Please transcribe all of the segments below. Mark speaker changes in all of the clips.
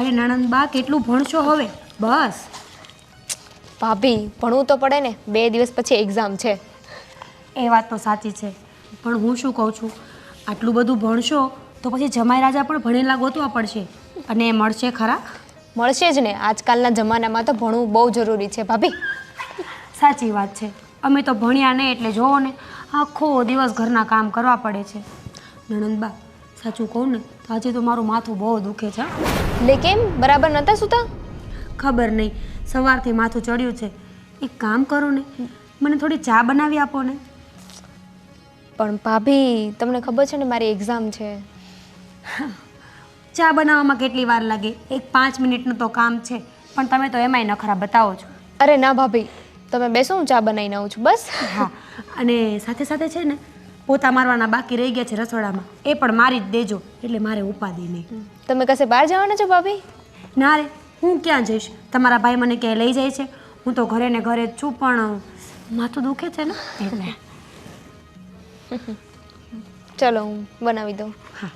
Speaker 1: અરે નણંદબા કેટલું ભણશો હવે? બસ.
Speaker 2: ભાભી ભણવું તો પડે ને, 2 દિવસ પછી એક્ઝામ છે.
Speaker 1: એ વાત તો સાચી છે, પણ હું શું કહું છું, આટલું બધું ભણશો તો પછી જમાઈ રાજા પણ ભણેલા ગોતવા પડશે, અને એ મળશે ખરા?
Speaker 2: મળશે જ ને, આજકાલના જમાનામાં તો ભણવું બહુ જરૂરી છે ભાભી.
Speaker 1: સાચી વાત છે. અમે તો ભણ્યા નહીં એટલે જોવો ને, આખો દિવસ ઘરના કામ કરવા પડે છે. નણંદબા સાચું કહું ને તો આજે તો મારું માથું બહુ દુખે છે.
Speaker 2: લે કેમ, બરાબર નહોતા સૂતા?
Speaker 1: ખબર નહીં, સવારથી માથું ચડ્યું છે. એક કામ કરો ને, મને થોડી ચા બનાવી આપો ને.
Speaker 2: પણ ભાભી તમને ખબર છે ને મારી એક્ઝામ છે.
Speaker 1: ચા બનાવવામાં કેટલી વાર લાગે? એક 5 મિનિટનું તો કામ છે, પણ તમે તો એમાંય નખરા બતાવો છો.
Speaker 2: અરે ના ભાભી, તમે બેસો, હું ચા બનાવીને આવું છું બસ.
Speaker 1: હા, અને સાથે સાથે છે ને પોતા મારવાના બાકી રહી ગયા છે રસોડામાં, એ પણ મારી જ દેજો, એટલે મારે ઉપાધિ નહીં.
Speaker 2: તમે કશે બહાર જવાના છો ભાભી?
Speaker 1: ના રે, હું ક્યાં જઈશ? તમારા ભાઈ મને ક્યાંય લઈ જાય છે? હું તો ઘરે ને ઘરે જ છું, પણ માથું દુખે છે ને એટલે.
Speaker 2: ચલો હું બનાવી દઉં.
Speaker 1: હા,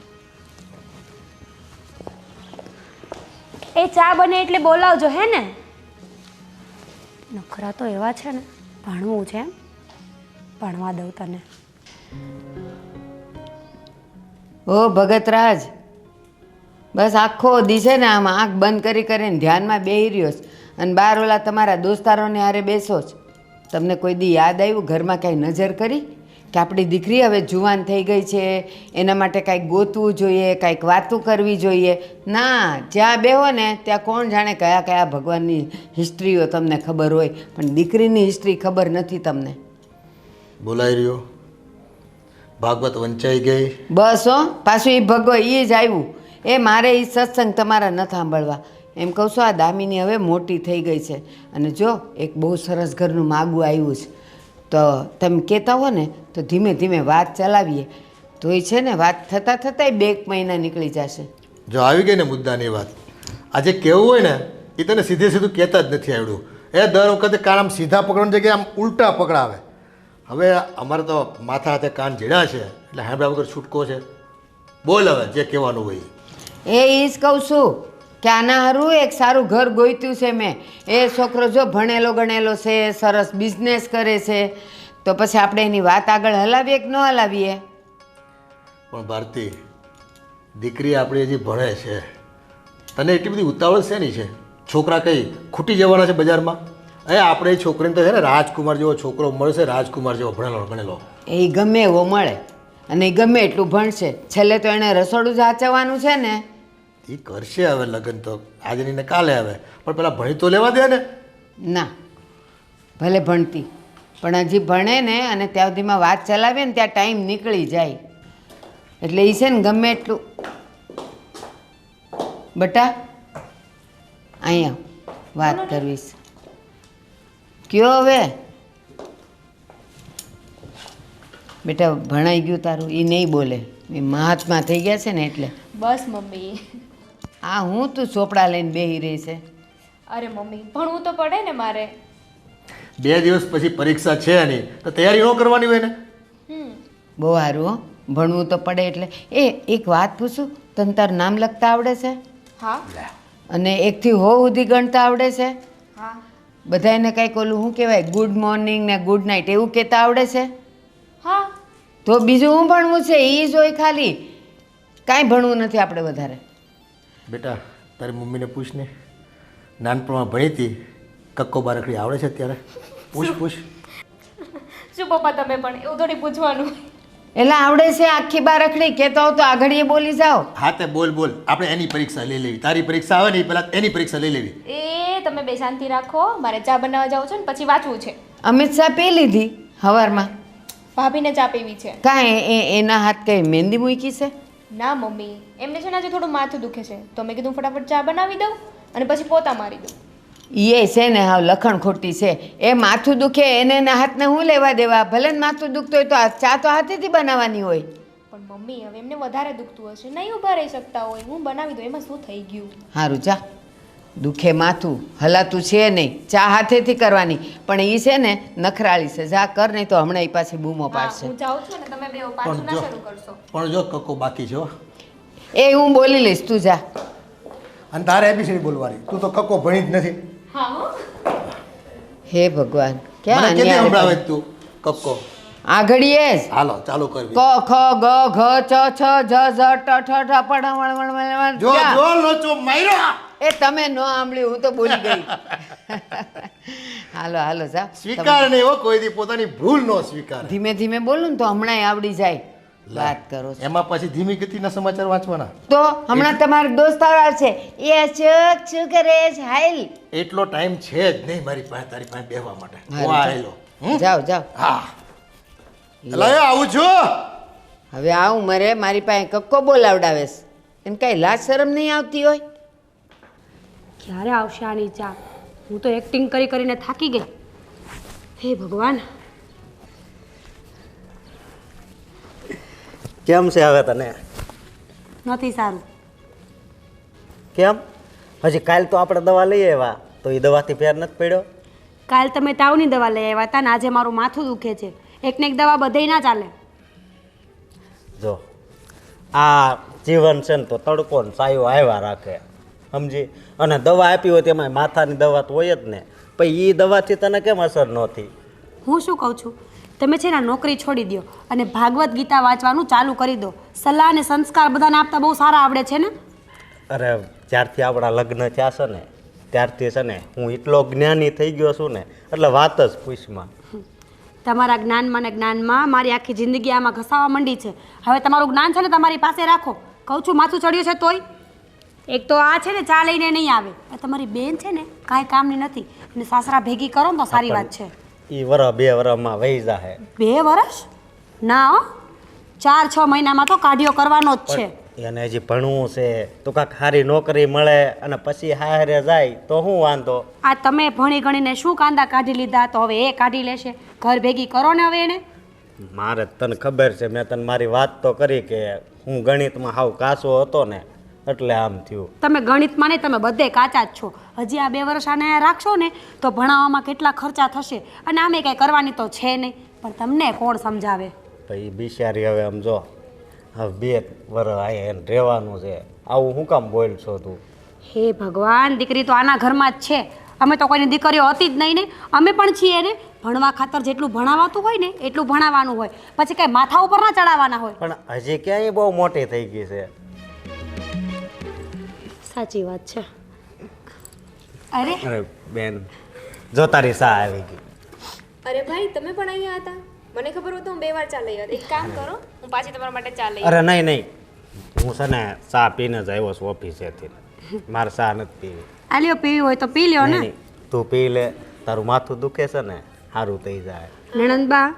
Speaker 1: એ ચા બને એટલે બોલાવજો, હે ને? નખરા તો એવા છે ને, ભણવું છે એમ, ભણવા દઉં તને.
Speaker 3: ઓ ભગતરાજ, બસ આખો દિવસે ને આમ આંખ બંધ કરી કરીને ધ્યાનમાં બેહી રહ્યો છે, અને બાર ઓલા તમારા દોસ્તારોને હારે બેસો જ. તમને કોઈ દી યાદ આવ્યું ઘરમાં કાંઈ નજર કરી કે આપણી દીકરી હવે જુવાન થઈ ગઈ છે, એના માટે કાંઈક ગોતવું જોઈએ, કાંઈક વાતું કરવી જોઈએ? ના, જ્યાં બેહો ને ત્યાં કોણ જાણે કયા કયા ભગવાનની હિસ્ટ્રીઓ તમને ખબર હોય, પણ દીકરીની હિસ્ટ્રી ખબર નથી તમને.
Speaker 4: બોલાઈ રહ્યો, ભાગવત વંચાઈ ગઈ.
Speaker 3: બસ હો, પાછું એ ભગવા એ જ આવ્યું. એ મારે એ સત્સંગ તમારા ન સાંભળવા. એમ કહું છું, આ દામિની હવે મોટી થઈ ગઈ છે, અને જો એક બહુ સરસ ઘરનું માગું આવ્યું છે, તો તમે કહેતા હો ને તો ધીમે ધીમે વાત ચલાવીએ, તો એ છે ને વાત થતાં થતાંય 2 મહિના નીકળી જશે.
Speaker 4: જો આવી ગઈ ને મુદ્દાની વાત, આજે કેવું હોય ને એ તને સીધે સીધું કહેતા જ નથી આવડ્યું. એ દર વખતે કાન આમ સીધા પકડવાની જગ્યાએ આમ ઉલટા પકડાવે. હવે અમારે તો માથા હાથે કાન ઝીણા છે, એટલે હાંભળ્યા વગર છૂટકો છે. બોલ હવે જે કહેવાનું હોય.
Speaker 3: એ જ કહું છું કે આના હારું એક સારું ઘર ગોત્યું છે મેં. એ છોકરો જો ભણેલો ગણેલો છે, સરસ બિઝનેસ કરે છે, તો પછી આપણે એની વાત આગળ હલાવીએ કે ન હલાવીએ?
Speaker 4: પણ ભારતી, દીકરી આપણી હજી ભણે છે, તને એટલી બધી ઉતાવળ શેની છે? છોકરા કંઈ ખૂટી જવાના છે બજારમાં? આપણે એ છોકરીને તો છે ને રાજકુમાર જેવો છોકરો મળશે, રાજકુમાર જેવો ભણેલો ગણેલો.
Speaker 3: એ ગમે એવો મળે, અને એ ગમે એટલું ભણશે, છેલ્લે તો એણે રસોડું જ હાચવવાનું છે ને.
Speaker 4: એ કરશે હવે લગ્ન તો આજે નહીં ને કાલે આવે, પણ પેલા ભણી તો લેવા દે ને.
Speaker 3: ના, ભલે ભણતી, પણ હજી ભણે ને, અને ત્યાં સુધીમાં વાત ચલાવીએ ને ત્યાં ટાઈમ નીકળી જાય. એટલે એ છે ને ગમે એટલું. બટા અહીંયા વાત કરવી છે. કયો હવે બેટા, ભણાઈ ગયું તારું? એ નહીં બોલે, એ મહાત્મા થઈ ગયા છે ને એટલે.
Speaker 2: બસ મમ્મી.
Speaker 3: આ હું તું ચોપડા લઈને બેહી રહી છે?
Speaker 2: અરે મમ્મી, ભણવું તો પડે ને મારે.
Speaker 4: 2 દિવસ પછી પરીક્ષા છે નહીં તો તૈયારી ન કરવાની હોય ને?
Speaker 3: બહુ સારું હો, ભણવું તો પડે એટલે. એક વાત પૂછું, તને તારું નામ લખતા આવડે છે?
Speaker 2: હા.
Speaker 3: અને 1 થી 100 સુધી ગણતા આવડે છે?
Speaker 2: હા.
Speaker 3: બધાને કાંઈક ઓલું શું કહેવાય, ગુડ મોર્નિંગ ને ગુડ નાઇટ એવું કહેતા આવડે છે?
Speaker 2: હા.
Speaker 3: તો બીજું શું ભણવું છે? એ જ હોય ખાલી, કાંઈ ભણવું નથી આપણે વધારે.
Speaker 4: બેટા, તારી મમ્મીને પૂછ ને, નાનપણમાં ભણી હતી, કક્કો બારકડી આવડે છે અત્યારે? પૂછ.
Speaker 2: શું પપ્પા તમે પણ એવું થોડી પૂછવાનું?
Speaker 3: એટલે આવડે છે આખી બારકડી? કહેતા હો તો આગળ બોલી જાઓ.
Speaker 4: હા તે બોલ. આપણે એની પરીક્ષા લઈ લેવી. તારી પરીક્ષા આવે ને એ પહેલાં એની પરીક્ષા લઈ લેવી.
Speaker 2: એ તમે બે શાંતિ રાખો, મારે ચા બનાવવા જાવું છે ને પછી વાંચવું છે.
Speaker 3: અમિત શાહ પી લીધી હવારમાં?
Speaker 2: ભાભીને ચા પીવી છે.
Speaker 3: કાંઈ એના હાથ કઈ મહેંદી મૂકી છે?
Speaker 2: ના મમ્મી, એમને છે ને આજે થોડું માથું દુખે છે, તો મેં કીધું ફટાફટ ચા બનાવી દઉં અને પછી પોતા મારી દઉં.
Speaker 3: એ છે ને હાવ લખણ ખોટી છે. એ માથું દુખે એને એના હાથને હું લેવા દેવા? ભલે ને માથું દુખતું હોય તો ચા તો હાથેથી બનાવવાની હોય.
Speaker 2: પણ મમ્મી, હવે એમને વધારે દુખતું હશે, નહીં ઊભા રહી શકતા હોય, હું બનાવી દઉં, એમાં શું થઈ ગયું?
Speaker 3: સારું જા, દુખે માથું, હલાતું છે નહીં, ચા હાથેથી કરવાની, પણ એ છે ને નખરાળી છે. જા કર, નહીં તો હમણાં એ પાછી બૂમો પાડશે.
Speaker 2: હું જાઉં છું ને, તમે બે પાછું ના શરૂ કરશો.
Speaker 4: પણ જો કક્કો બાકી છે હો.
Speaker 3: એ હું બોલી લઈશ, તું જા.
Speaker 4: અને તારે એબીસીડી બોલવાની. તું તો કક્કો ભણી જ નથી.
Speaker 2: હા હો.
Speaker 3: હે ભગવાન
Speaker 4: મને
Speaker 3: ક્યાં
Speaker 4: કેદી
Speaker 3: અન્યાય
Speaker 4: સંભળાવે
Speaker 3: કરે?
Speaker 4: છે તું કક્કો?
Speaker 3: આ ઘડીએ જ
Speaker 4: હાલો ચાલુ કરવી.
Speaker 3: ક ખ ગ ઘ ચ છ જ ઝ ટ ઠ ઠ પ ઢ વણ વણ વણ
Speaker 4: જો
Speaker 3: ક્યાં?
Speaker 4: જો લોચો માર્યો.
Speaker 3: એ તમે ન સાંભળ્યું હું તો બોલી ગઈ હાલો હાલો જા
Speaker 4: સ્વીકાર નહીં હો, કોઈ દી પોતાની ભૂલ નો સ્વીકાર.
Speaker 3: ધીમે ધીમે બોલું ને તો હમણાં આવડી જાય વાત કરો છો.
Speaker 4: એમાં પછી ધીમી ગતિના સમાચાર વાંચવાના.
Speaker 3: તો હમણાં તમારો દોસ્તાર છે એ અચક શું કરે છે હાલ
Speaker 4: એટલો ટાઈમ છે જ નહીં મારી પાસે તારી પાસે બેહવા માટે.
Speaker 3: હારું,
Speaker 4: હું આવેલો.
Speaker 3: જાઓ જાઓ
Speaker 4: હા એટલે આવું છું.
Speaker 3: હવે આવું મરે મારી પાસે કક્કો બોલાવડાવે છે એને કઈ લાજ શરમ નહીં આવતી હોય
Speaker 1: ક્યારે આવશે આની ચા? હું તો એક્ટિંગ કરી કરીને થાકી ગઈ. હે ભગવાન.
Speaker 5: કેમ છે હવે તને?
Speaker 1: નથી સારું.
Speaker 5: કેમ? હજી કાલ તો આપણે દવા લઈ આવ્યા તો એ દવાથી ફેર નથી પડ્યો?
Speaker 1: કાલ તમે તાવની દવા લઈ આવ્યા હતા ને આજે મારું માથું દુખે છે. એકને એક દવા બધેય ના ચાલે.
Speaker 5: જો આ જીવન છે ને તો તડકો ને સાયો આવ્યા રાખે સમજી. અને દવા આપી હોય તેમાં માથાની દવા તો હોય જ ને, પછી એ દવાથી તને કેમ અસર નહોતી?
Speaker 1: હું શું કહું છું, તમે છે ને નોકરી છોડી દો અને ભાગવત ગીતા વાંચવાનું ચાલુ કરી દો. સલાહ અને સંસ્કાર બધાને આપતા બહુ સારા આવડે છે ને.
Speaker 5: અરે જ્યારથી આપણા લગ્ન થયા છે ને ત્યારથી છે ને હું એટલો જ્ઞાની થઈ ગયો છું ને એટલે વાત જ પૂછમાં.
Speaker 1: તમારા જ્ઞાનમાં ને જ્ઞાનમાં મારી આખી જિંદગી આમાં ઘસાવા માંડી છે. હવે તમારું જ્ઞાન છે ને તમારી પાસે રાખો. કહું છું માથું ચડ્યું છે તોય. એક તો આ છે ને ચા લઈને નહીં આવે. આ તમારી બેન છે ને કાંઈ કામની નથી અને સાસરા ભેગી કરો ને તો સારી વાત છે.
Speaker 5: એ વરસ 2 વરસમાં વહી જાહે.
Speaker 1: 2 વર્ષ ના હો, 4-6 મહિનામાં તો કાઢિયો કરવાનો જ છે.
Speaker 5: એને હજી ભણવું છે તો કાંઈક સારી નોકરી મળે અને પછી હારે જાય તો શું વાંધો?
Speaker 1: આ તમે ભણી ગણીને શું કાંદા કાઢી લીધા તો હવે એ કાઢી લેશે. ઘર ભેગી કરો ને હવે એને.
Speaker 5: મારે તને ખબર છે, મેં તને મારી વાત તો કરી કે હું ગણિતમાં હાવ કાચો હતો ને એટલે આમ થયું.
Speaker 1: તમે ગણિતમાં નહીં, તમે બધે કાચા જ છો. હજી આ 2 વર્ષ આને રાખશો ને તો ભણાવવામાં કેટલા ખર્ચા થશે અને આમે કંઈ કરવાની તો છે નહીં. પણ તમને કોણ સમજાવે?
Speaker 5: પછી બિચારી હવે આમ જો હવે 2 વર્ષ અહીંયા એને રહેવાનું છે, આવું શું કામ બોલ છો તું?
Speaker 1: હે ભગવાન, દીકરી તો આના ઘરમાં જ છે. અમે તો કોઈની દીકરીઓ હતી જ નહીં ને. અમે પણ છીએ ને. ભણવા ખાતર જેટલું ભણાવાતું હોય ને એટલું ભણાવવાનું હોય, પછી કાંઈ માથા ઉપર ના ચડાવવાના હોય.
Speaker 5: પણ હજી ક્યાંય બહુ મોટી થઈ ગઈ છે.
Speaker 1: સાચી વાત છે. અરે
Speaker 5: અરે બેન જો તારી સા આવી ગઈ.
Speaker 2: અરે ભાઈ તમે પણ અહીંયા હતા? મને ખબર હોત તો હું 2 વાર ચા લઈ આવત. એક કામ કરો, હું પાછી તમારા માટે ચા લઈ
Speaker 5: અરે નહીં નહીં, હું છે ને ચા પીને જ આવ્યો છું ઓફિસેથી. મારે ચા નથી પીવી.
Speaker 1: આ લ્યો, પીવી હોય તો પી લ્યો
Speaker 5: નહીં,
Speaker 1: ને.
Speaker 5: નહીં, તું પી લે, તારું માથું દુખે છે ને સારું થઈ જાય.
Speaker 1: નણંદબા,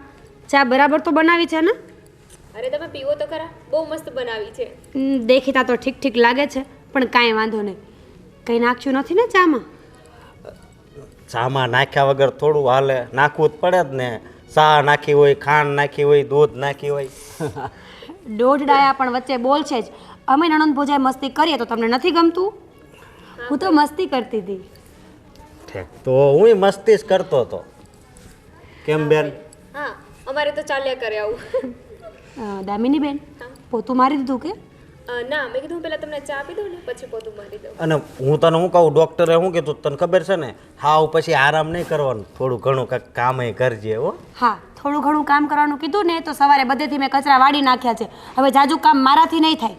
Speaker 1: ચા બરાબર તો બનાવી છે ને?
Speaker 2: અરે તમે પીવો તો ખરા, બહુ મસ્ત બનાવી છે.
Speaker 1: દેખીતા તો ઠીક ઠીક લાગે છે પણ કાંઈ વાંધો નહીં. કંઈ નાખ્યું નથી ને ચામાં?
Speaker 5: ચામાં નાખ્યા વગર થોડું હાલે, નાખવું જ પડે જ ને. ચા નાખી હોય, ખાંડ નાખી હોય, દૂધ નાખી હોય.
Speaker 1: દોઢ ડાયા પણ વચ્ચે બોલ છે જ. અમે નણંદ ભોજાએ મસ્તી કરીએ તો તમને નથી ગમતું? હું તો મસ્તી કરતી હતી.
Speaker 5: ઠીક, તો હું મસ્તી જ કરતો હતો. કેમ બેન?
Speaker 2: હા, અમારે તો ચાલ્યા કરે આવું.
Speaker 1: દામિની બેન, પોતું મારી દીધું કે?
Speaker 2: ના, મેં કીધું પહેલાં તમને ચા આપી દઉં ને પછી પોતું મારી દઉં.
Speaker 5: અને હું તને શું કહું, ડૉક્ટરે શું કીધું તને ખબર છે ને? હાવ પછી આરામ નહીં કરવાનું, થોડું ઘણું કંઈક કામે કરજે હો.
Speaker 1: હા, થોડું ઘણું કામ કરવાનું કીધું ને તો સવારે બધેથી મેં કચરા વાળી નાખ્યા છે. હવે જાજુ કામ મારાથી નહીં થાય.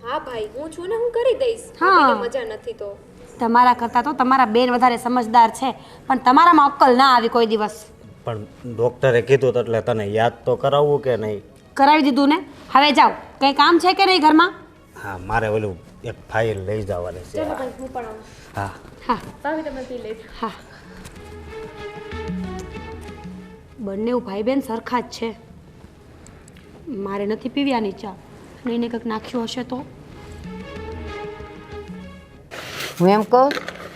Speaker 2: હા ભાઈ, હું છું ને, હું કરી દઈશ.
Speaker 1: હા.
Speaker 2: આપણને મજા નથી તો.
Speaker 1: તમારા કરતાં તો તમારા બેન વધારે સમજદાર છે પણ તમારામાં અક્કલ ના આવી કોઈ દિવસ.
Speaker 5: પણ ડૉક્ટરે કીધું એટલે તને યાદ તો કરાવવું કે નહીં?
Speaker 1: કરાવી દીધું ને. હવે જાઓ, કંઈ કામ છે કે નહીં ઘરમાં?
Speaker 5: હા, મારે ઓલું એક ફાઇલ લઈ જવાની છે.
Speaker 2: ચલો ભાઈ, હું પણ આવું.
Speaker 5: હા
Speaker 1: હા
Speaker 2: ભાભી તમે પી લેજો.
Speaker 1: હા, બંને ભાઈ બેન સરખા જ છે. મારે નથી પીવ્યાની ચા. અને એને કંઈક નાખ્યું હશે તો?
Speaker 3: હું એમ કહું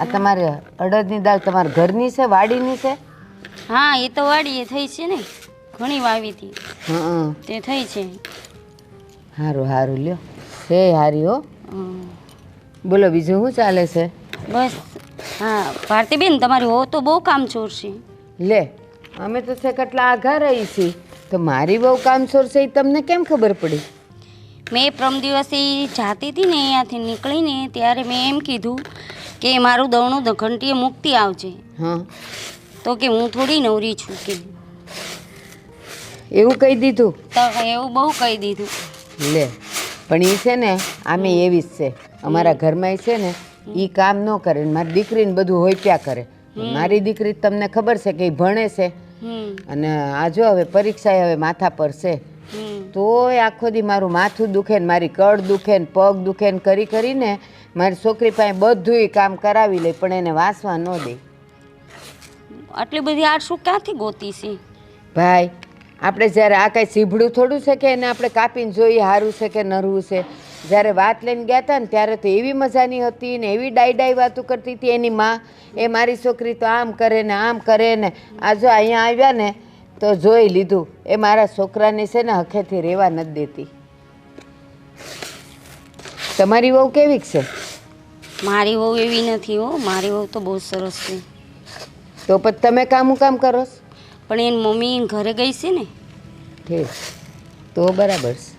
Speaker 3: આ તમારે અડદની દાળ તમારા ઘરની છે વાડીની છે?
Speaker 6: હા, એ તો વાડીએ થઈ છે ને, ઘણી વાવી હતી
Speaker 3: હં,
Speaker 6: તે થઈ છે.
Speaker 3: સારું સારું લ્યો, છે હારી હો.
Speaker 6: હમ.
Speaker 3: બોલો બીજું શું ચાલે છે?
Speaker 6: બસ. હા ભારતીબેન, તમારી હોવ તો બહુ કામચોર છે.
Speaker 3: લે, અમે તો છે કેટલા આઘા રહી છીએ તો મારી બહુ કામચોર છે એ તમને કેમ ખબર પડી?
Speaker 6: મેં પ્રમ દિવસે જાતી હતી ને અહીંયાથી નીકળીને ત્યારે મેં એમ કીધું કે મારું દવણું ઘંટીએ મૂકતી આવજે.
Speaker 3: હા
Speaker 6: તો કે હું થોડી નવરી છું કે.
Speaker 3: એવું કહી દીધું?
Speaker 6: તો એવું બહુ કહી દીધું.
Speaker 3: લે પણ એ છે ને આમે એવી જ છે. અમારા ઘરમાં છે ને એ કામ ન કરે ને મારી દીકરીને બધું હોઈપ્યા કરે. મારી દીકરી તમને ખબર છે કે એ ભણે છે અને આ જો હવે પરીક્ષા હવે માથા પર છે તોય આખો દી મારું માથું દુખે ને મારી કળ દુખે ને પગ દુખે ને કરી કરીને મારી છોકરી પાસે બધુંય કામ કરાવી લે પણ એને વાંચવા ન દે.
Speaker 6: આટલી બધી આળસુ ક્યાંથી ગોતી છે?
Speaker 3: ભાઈ આપણે જ્યારે આ કાંઈ સીભડું થોડું છે કે એને આપણે કાપીને જોઈએ સારું છે કે નરવું છે. જ્યારે વાત લઈને ગયા હતા ને ત્યારે તો એવી મજાની હતી ને એવી ડાઈ વાતો કરતી હતી એની માં. એ મારી છોકરી તો આમ કરે ને આમ કરે ને આ જો અહીંયા આવ્યા ને તો જોઈ લીધું. એ મારા છોકરાને છે ને હખેથી રહેવા નથી દેતી. તમારી વહુ કેવી છે?
Speaker 6: મારી વહુ એવી નથી હો. મારી વહુ તો બહુ સરસ છે.
Speaker 3: તો પછી તમે કામ કરો છો?
Speaker 6: પણ એની મમ્મી ઘરે ગઈ છે ને.
Speaker 3: ઠીક તો બરાબર છે.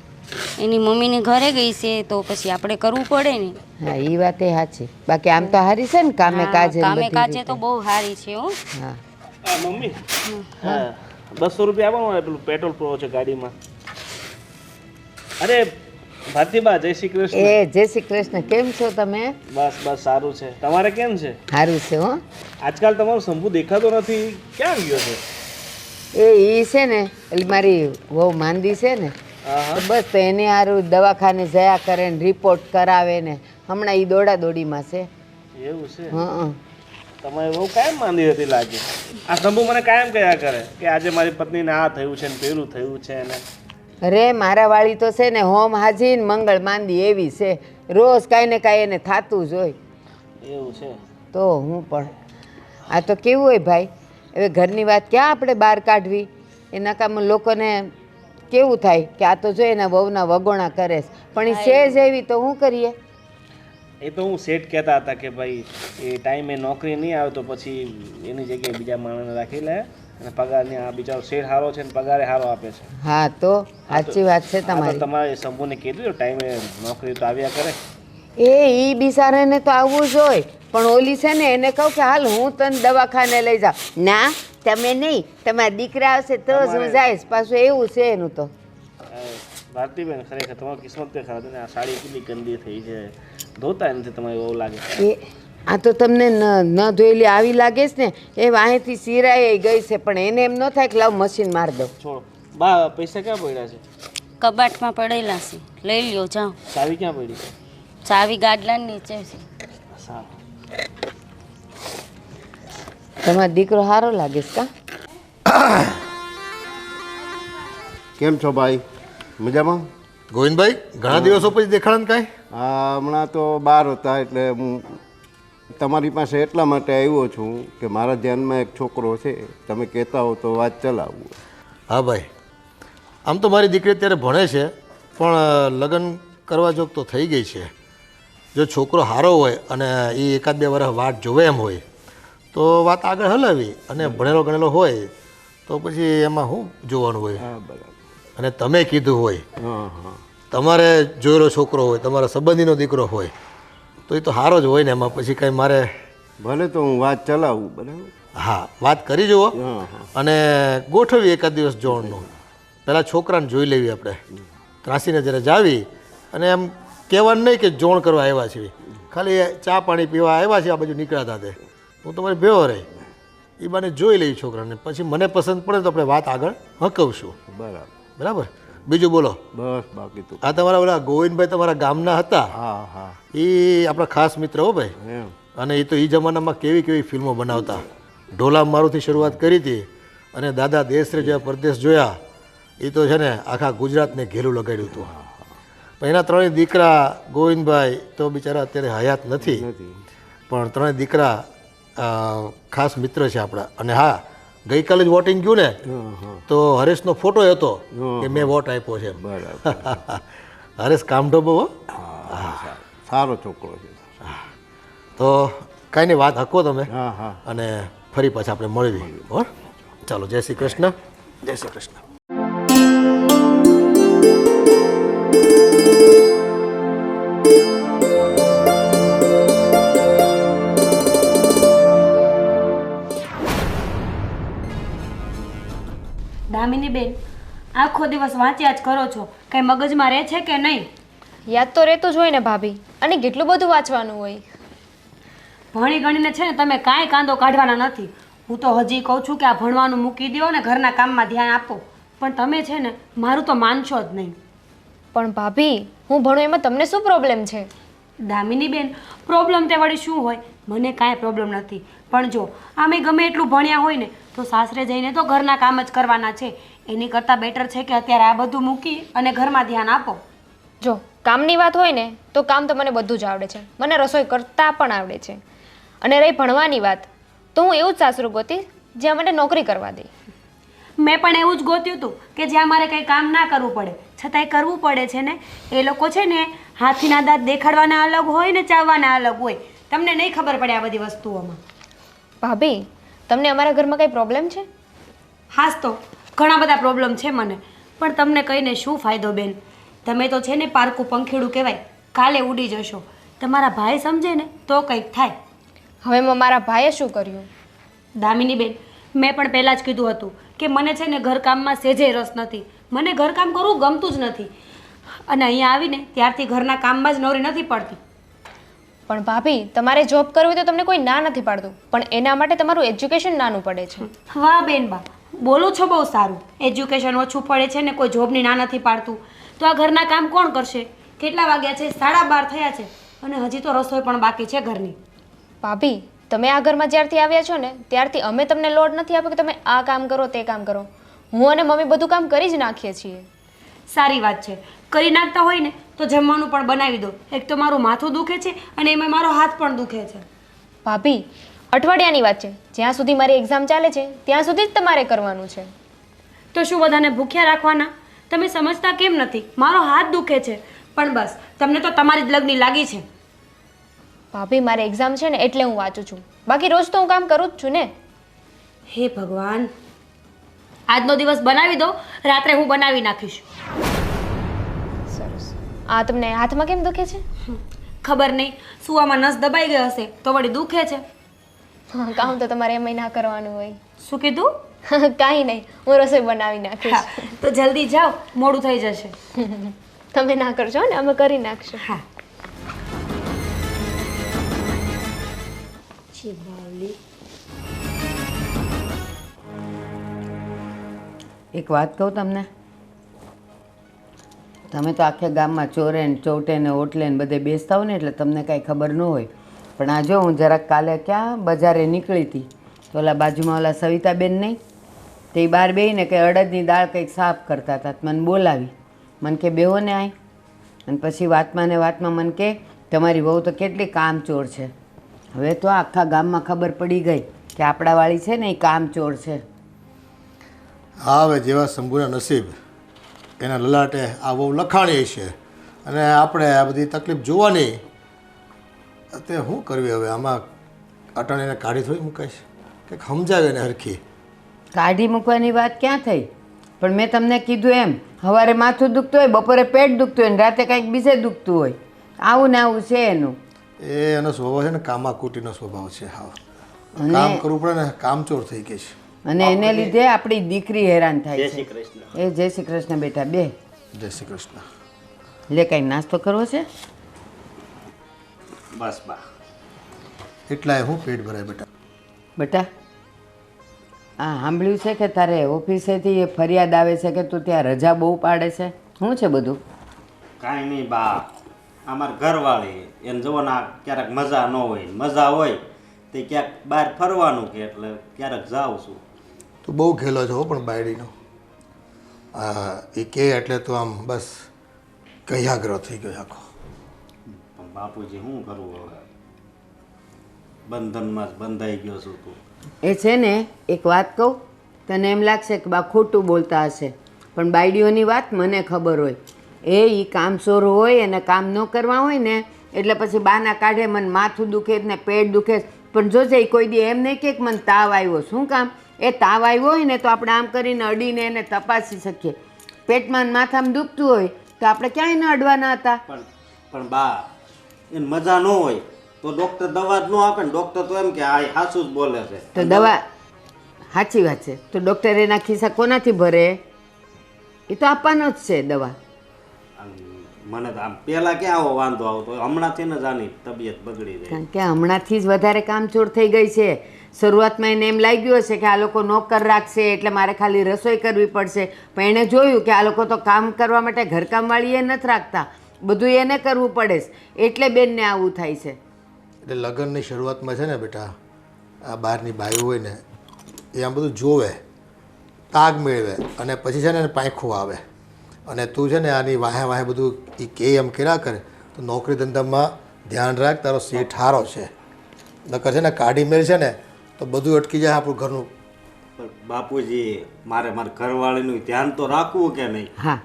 Speaker 6: એની મમ્મીને ઘરે ગઈ છે તો પછી આપણે કરવું પડે ને.
Speaker 3: હા એ વાત એ સાચી. બાકી આમ તો હારી છે ને કામે કાજે ને
Speaker 6: કામે
Speaker 3: બધી
Speaker 6: કાજે
Speaker 3: રીતે.
Speaker 6: તો બહુ સારી છે હો.
Speaker 3: હા
Speaker 7: મમ્મી હા 200 રૂપિયા આપો ને પેલું પેટ્રોલ પૂરો છે ગાડીમાં. અરે ભારતીબા જય શ્રી કૃષ્ણ.
Speaker 3: એ જય શ્રી કૃષ્ણ. કેમ છો તમે?
Speaker 7: બસ બસ સારું છે. તમારે કેમ છે?
Speaker 3: સારું છે હો.
Speaker 7: આજકાલ તમારો શંભુ દેખાતો નથી, ક્યાં ગયો છે?
Speaker 3: એ છે ને એટલે મારી વહુ માંદી છે ને તો બસ તો એને સારું દવાખાને જયા કરે ને રિપોર્ટ કરાવે ને હમણાં એ દોડાદોડીમાં છે.
Speaker 7: એવું છે?
Speaker 3: હં
Speaker 7: તમારે બહુ કાયમ માંદી હતી લાગે. આ શંભુ મને કાયમ કહ્યા કરે કે આજે મારી પત્નીને આ થયું છે ને પેલું થયું છે ને.
Speaker 3: અરે મારા વાળી તો છે ને હોમ હાજી ને મંગળ માંદી એવી છે. રોજ કાંઈ ને કાંઈ એને થાતું જ હોય.
Speaker 7: એવું છે?
Speaker 3: તો હું પણ આ તો કેવું હોય ભાઈ. હવે ઘરની વાત ક્યાં આપણે બહાર કાઢવી. એના કામ લોકોને કેવું થાય કે આ તો જો એના વહુના વગોણા કરે છે પણ એ છે જ એવી તો શું કરીએ.
Speaker 7: એ તો હું શેઠ કહેતા હતા કે ભાઈ એ ટાઈમે નોકરી નહીં આવે તો પછી એની જગ્યાએ બીજા માણસને રાખી લે અને પગારની આ બિચારો શેઠ સારો છે ને પગારે સારો આપે છે.
Speaker 3: હા તો સાચી વાત છે
Speaker 7: આ તો
Speaker 3: તમારી.
Speaker 7: તમારે શંભુને કીધું ટાઈમે નોકરી તો આવ્યા કરે.
Speaker 3: એ બિચારાને તો આવવું જ હોય પણ ઓલી છે ને એને કહું કે હાલ હું તને દવાખાને લઈ જાઉં. ના તમે નહીં, તમારા દીકરા આવશે તો જ હું જઈશ. પાછું એવું છે એનું તો.
Speaker 7: ભારતીબેન ખરેખર તમારી કિસ્મત તે ખરાબ છે. આ સાડી કેટલી ગંદી થઈ છે, ધોતા નથી તમારી બહુ લાગે.
Speaker 3: એ આ તો તમને ન ધોયેલી આવી લાગે છે ને એ વાહેથી સિરાઈ ગઈ છે પણ એને એમ ન થાય કે લાવ મશીન માર દઉં.
Speaker 7: છોડો બા, પૈસા ક્યાં પડ્યા છે?
Speaker 6: કબાટમાં પડેલા છે, લઈ લ્યો જાઓ.
Speaker 7: ચાવી ક્યાં પડી છે?
Speaker 6: ચાવી ગાડલાની નીચે છે.
Speaker 7: સારું.
Speaker 3: તમારો દીકરો સારો લાગે છે કા?
Speaker 8: કેમ છો ભાઈ? મજામાં?
Speaker 4: ગોવિંદભાઈ ઘણા દિવસો પછી દેખાડા ને કાંઈ?
Speaker 8: હા હમણાં તો બહાર હતા એટલે હું તમારી પાસે એટલા માટે આવ્યો છું કે મારા ધ્યાનમાં એક છોકરો છે, તમે કહેતા હો તો વાત ચલાવું.
Speaker 4: હા ભાઈ, આમ તો મારી દીકરી અત્યારે ભણે છે પણ લગ્ન કરવા જોગ તો થઈ ગઈ છે. જો છોકરો સારો હોય અને એ એકાદ બે વર્ષ વાટ જોવે એમ હોય તો વાત આગળ હલાવી અને ભણેલો ગણેલો હોય તો પછી એમાં શું જોવાનું હોય.
Speaker 8: હા બરાબર.
Speaker 4: અને તમે કીધું હોય
Speaker 8: હા હા
Speaker 4: તમારે જોયેલો છોકરો હોય, તમારા સંબંધીનો દીકરો હોય તો એ તો સારો જ હોય ને. એમાં પછી કંઈ મારે
Speaker 8: ભલે તો હું વાત ચલાવું. બરાબર.
Speaker 4: હા વાત કરી જુઓ
Speaker 8: હા હા
Speaker 4: અને ગોઠવી એકાદ દિવસ જોણનું. પહેલાં છોકરાને જોઈ લેવી આપણે, ત્રાસીને જ્યારે જાવી અને એમ કહેવાનું નહીં કે જોણ કરવા આવ્યા છીએ, ખાલી ચા પાણી પીવા આવ્યા છીએ આ બાજુ નીકળ્યા હતા તે હું તમારી ભેગો રહી એ બાને જોઈ લઈ છોકરાને પછી મને પસંદ પડે તો આપણે વાત આગળ હકવશું.
Speaker 8: બરાબર
Speaker 4: બરાબર. બીજું બોલો.
Speaker 8: બસ બાકી તો
Speaker 4: આ તમારા ઓલા ગોવિંદભાઈ તમારા ગામના હતા,
Speaker 8: હા હા
Speaker 4: એ આપણા ખાસ મિત્ર હો ભાઈ.
Speaker 8: એમ.
Speaker 4: અને એ તો એ જમાનામાં કેવી કેવી ફિલ્મો બનાવતા. ઢોલા મારુથી શરૂઆત કરી હતી અને દાદા દેશરે જોયા પરદેશ જોયા એ તો છે ને આખા ગુજરાતને ઘેરું લગાડ્યું હતું. પણ એના ત્રણેય દીકરા ગોવિંદભાઈ તો બિચારા અત્યારે હયાત નથી પણ ત્રણેય દીકરા ખાસ મિત્ર છે આપણા. અને હા ગઈકાલે જ વોટિંગ ગયું ને તો હરેશનો ફોટો હતો કે મેં વોટ આપ્યો છે.
Speaker 8: બરાબર.
Speaker 4: હરેશ કામઢો બહુ.
Speaker 8: સારો છોકરો છે.
Speaker 4: તો કાંઈ નહીં વાત હકો તમે
Speaker 8: હા હા
Speaker 4: અને ફરી પાછા આપણે મળવી. હો ચાલો, જય શ્રી કૃષ્ણ. જય શ્રી કૃષ્ણ.
Speaker 1: દામિની બેન, આખો દિવસ વાંચ્યા જ કરો છો, કંઈ મગજમાં રહે છે કે નહીં?
Speaker 2: યાદ તો રહેતું જ હોય ને ભાભી, અને કેટલું બધું વાંચવાનું હોય.
Speaker 1: ભણી ગણીને છે ને તમે કાંઈ કાંદો કાઢવાના નથી. હું તો હજી કહું છું કે આ ભણવાનું મૂકી દો ને ઘરના કામમાં ધ્યાન આપો, પણ તમે છે ને મારું તો માનશો જ નહીં.
Speaker 2: પણ ભાભી, હું ભણું એમાં તમને શું પ્રોબ્લેમ છે?
Speaker 1: દામિની બેન, પ્રોબ્લેમ તે વળી શું હોય? મને કાંઈ પ્રોબ્લેમ નથી, પણ જો આમે ગમે એટલું ભણ્યા હોય ને તો સાસરે જઈને તો ઘરના કામ જ કરવાના છે. એની કરતાં બેટર છે કે અત્યારે આ બધું મૂકી અને ઘરમાં ધ્યાન આપો.
Speaker 2: જો કામની વાત હોય ને તો કામ તો મને બધું જ આવડે છે, મને રસોઈ કરતાં પણ આવડે છે. અને રહી ભણવાની વાત, તો હું એવું જ સાસરું ગોતીશ જ્યાં મને નોકરી કરવા દે.
Speaker 1: મેં પણ એવું જ ગોત્યું હતું કે જ્યાં મારે કંઈ કામ ના કરવું પડે, છતાંય કરવું પડે છે ને. એ લોકો છે ને હાથીના દાંત દેખાડવાના અલગ હોય ને ચાવવાના અલગ હોય. તમને નહીં ખબર પડે આ બધી વસ્તુઓમાં.
Speaker 2: ભાભી, તમને અમારા ઘરમાં કંઈ પ્રોબ્લેમ છે?
Speaker 1: હાસ તો ઘણા બધા પ્રોબ્લેમ છે મને, પણ તમને કહીને શું ફાયદો બેન? તમે તો છે ને પારકું પંખીડું કહેવાય, કાલે ઉડી જશો. તમારા ભાઈ સમજે ને તો કંઈક થાય.
Speaker 2: હવે મારા ભાઈએ શું કર્યું?
Speaker 1: દામિની બેન, મેં પણ પહેલાં જ કીધું હતું કે મને છે ને ઘરકામમાં સેજે રસ નથી. મને ઘરકામ કરવું ગમતું જ નથી, અને અહીંયા આવીને ત્યારથી ઘરના કામમાં જ નવરી નથી પડતી.
Speaker 2: પણ ભાભી, તમારે જોબ કરવી તો તમને કોઈ ના નથી પાડતું, પણ એના માટે તમારું એજ્યુકેશન નાનું પડે છે.
Speaker 1: વાહ બેન બા, બોલો છો બહુ સારું. એજ્યુકેશન ઓછું પડે છે ને કોઈ જોબની ના નથી પાડતું, તો આ ઘરના કામ કોણ કરશે? કેટલા વાગ્યા છે? 12:30 થયા છે, અને હજી તો રસોઈ પણ બાકી છે ઘરની.
Speaker 2: ભાભી, તમે આ ઘરમાં જ્યારથી આવ્યા છો ને ત્યારથી અમે તમને લોડ નથી આપ્યો કે તમે આ કામ કરો તે કામ કરો. હું અને મમ્મી બધું કામ કરી જ નાખીએ છીએ.
Speaker 1: સારી વાત છે, કરી નાખતા હોય ને તો જમવાનું પણ બનાવી દો. એક તો મારું માથું દુખે છે અને એમાં મારો હાથ પણ દુખે છે.
Speaker 2: ભાભી, અઠવાડિયાની વાત છે, જ્યાં સુધી મારી એક્ઝામ ચાલે છે ત્યાં સુધી જ તમારે કરવાનું છે.
Speaker 1: તો શું બધાને ભૂખ્યા રાખવાના? તમે સમજતા કેમ નથી? મારો હાથ દુખે છે, પણ બસ તમને તો તમારી જ લગની લાગી છે.
Speaker 2: ભાભી, મારે એક્ઝામ છે ને એટલે હું વાંચું છું, બાકી રોજ તો હું કામ કરું જ છું ને.
Speaker 1: હે ભગવાન, આજનો દિવસ બનાવી દો, રાત્રે હું બનાવી નાખીશ.
Speaker 2: સરસ. આ તમને હાથમાં કેમ દુખે છે?
Speaker 1: ખબર નહીં, સુવામાં નસ દબાઈ ગઈ હશે તો વળી દુખે છે.
Speaker 2: હા, કામ તો તમારે એમ ના કરવાનું હોય.
Speaker 1: શું કીધું?
Speaker 2: કાંઈ નહીં, હું રસોઈ બનાવી નાખીશ.
Speaker 1: હા, તો જલ્દી જાઓ, મોડું થઈ જશે.
Speaker 2: તમે ના કરજો ને, અમે કરી નાખશું.
Speaker 1: હા.
Speaker 3: એક વાત કહું તમને, તમે તો આખે ગામમાં ચોરે ને ચોટે ને ઓટલે ને બધે બેસતા હો ને એટલે તમને કાંઈ ખબર ન હોય. પણ આ જો હું જરાક કાલે ક્યાં બજારે નીકળી હતી તો ઓલા બાજુમાં ઓલા સવિતાબેન નહીં, તે બહાર બેહીને કંઈ અડદની દાળ કંઈક સાફ કરતા હતા. મને બોલાવી, મને કે બેહો ને આય. અને પછી વાતમાં ને વાતમાં મને કે તમારી વહુ તો કેટલી કામચોર છે. હવે તો આખા ગામમાં ખબર પડી ગઈ કે આપણાવાળી છે ને એ કામચોર છે.
Speaker 4: હા, હવે જેવા શંભુના નસીબ એના લલાટે આ બહુ લખાણી છે, અને આપણે આ બધી તકલીફ જોવાની. અત્યારે શું કરવી હવે? આમાં અટાણીને કાઢી થોડી મુકાઈશ, કંઈક સમજાવે ને હરખી.
Speaker 3: કાઢી મૂકવાની વાત ક્યાં થઈ? પણ મેં તમને કીધું એમ, સવારે માથું દુખતું હોય, બપોરે પેટ દુખતું હોય, ને રાતે કંઈક બીજે દુખતું હોય. આવું ને આવું છે એનું.
Speaker 4: એનો સ્વભાવ છે ને કામાકુટીનો સ્વભાવ છે. હા, કામ કરવું પડે ને, કામચોર થઈ ગઈ છે.
Speaker 3: અને એને લીધે આપણી દીકરી હેરાન થાય
Speaker 5: જય
Speaker 3: છે.
Speaker 5: શ્રી કૃષ્ણ.
Speaker 3: એ જય શ્રી કૃષ્ણ બેટા, બે
Speaker 4: જય શ્રી કૃષ્ણ.
Speaker 3: લે કાંઈ નાસ્તો કરવો છે?
Speaker 5: બસ બા,
Speaker 4: એટલાય હું પેટ ભરાય બેટા.
Speaker 3: બેટા, આ સાંભળ્યું છે કે તારે ઓફિસેથી એ ફરિયાદ આવે છે કે તું ત્યાં રજા બહુ પાડે છે? શું છે બધું?
Speaker 5: કાંઈ નહીં બા, અમાર ઘરવાળી એને જોવાના ક્યારેક મજા ન હોય, મજા હોય તે ક્યાંક બહાર ફરવાનું કે એટલે ક્યારેક જાઉં છું.
Speaker 4: તું બહુ ખેલો છો પણ બાયડીનો. હા, એ કહે એટલે તો આમ બસ કયાગ્રહ થઈ ગયો આખો.
Speaker 5: પણ બાપુજી શું કરવું હવે, બંધનમાં જ બંધાઈ ગયો છું તું.
Speaker 3: એ છે ને, એક વાત કહું, તને એમ લાગશે કે બા ખોટું બોલતા હશે, પણ બાયડીઓની વાત મને ખબર હોય. એ કામચોર હોય અને કામ ન કરવા હોય ને એટલે પછી બાના કાઢે મને માથું દુખે ને પેટ દુખે. પણ જોજે એ કોઈ દી એમ નહીં કે મને તાવ આવ્યો. શું કામ? એ તાવ આવ્યો હોય ને તો આપણે આમ કરીને અડીને એને તપાસી શકીએ. પેટમાં ને માથામાં દુખતું હોય તો આપણે ક્યાંય ન અડવાના હતા.
Speaker 5: પણ બા, એને મજા ન હોય તો ડૉક્ટર દવા જ ન આપે ને. ડૉક્ટર તો એમ કે આ સાચું જ બોલે છે.
Speaker 3: તો દવા સાચી વાત છે. તો ડૉક્ટર એના ખિસ્સા કોનાથી ભરે? એ તો આપવાનો જ છે દવા.
Speaker 5: આમ મને તો આમ પહેલાં ક્યાં આવો વાંધો આવતો, હમણાંથી ને જ આની તબિયત બગડી જાય.
Speaker 3: કારણ કે હમણાંથી જ વધારે કામચોર થઈ ગઈ છે. શરૂઆતમાં એને એમ લાગ્યું હશે કે આ લોકો નોકર રાખશે એટલે મારે ખાલી રસોઈ કરવી પડશે, પણ એણે જોયું કે આ લોકો તો કામ કરવા માટે ઘરકામવાળી એ નથી રાખતા, બધું એને કરવું પડે છે, એટલે બેનને આવું થાય છે.
Speaker 4: એટલે લગ્નની શરૂઆતમાં છે ને બેટા, આ બહારની બાઈઓ હોય ને એ આમ બધું જોવે, તાગ મેળવે, અને પછી છે ને એને પાંખું આવે, અને તું છે ને આની વાહે વાહે બધું એ કે એમ કર્યા કરે તો નોકરી ધંધામાં ધ્યાન રાખ, તારો સેઠ હારો છે. નકર છે ને કાઢી મેળ છે ને તો બધું અટકી જાય આપણું ઘરનું.
Speaker 5: પણ બાપુજી, મારે મારા ઘરવાળીનું ધ્યાન તો રાખવું કે નહીં?
Speaker 3: હા,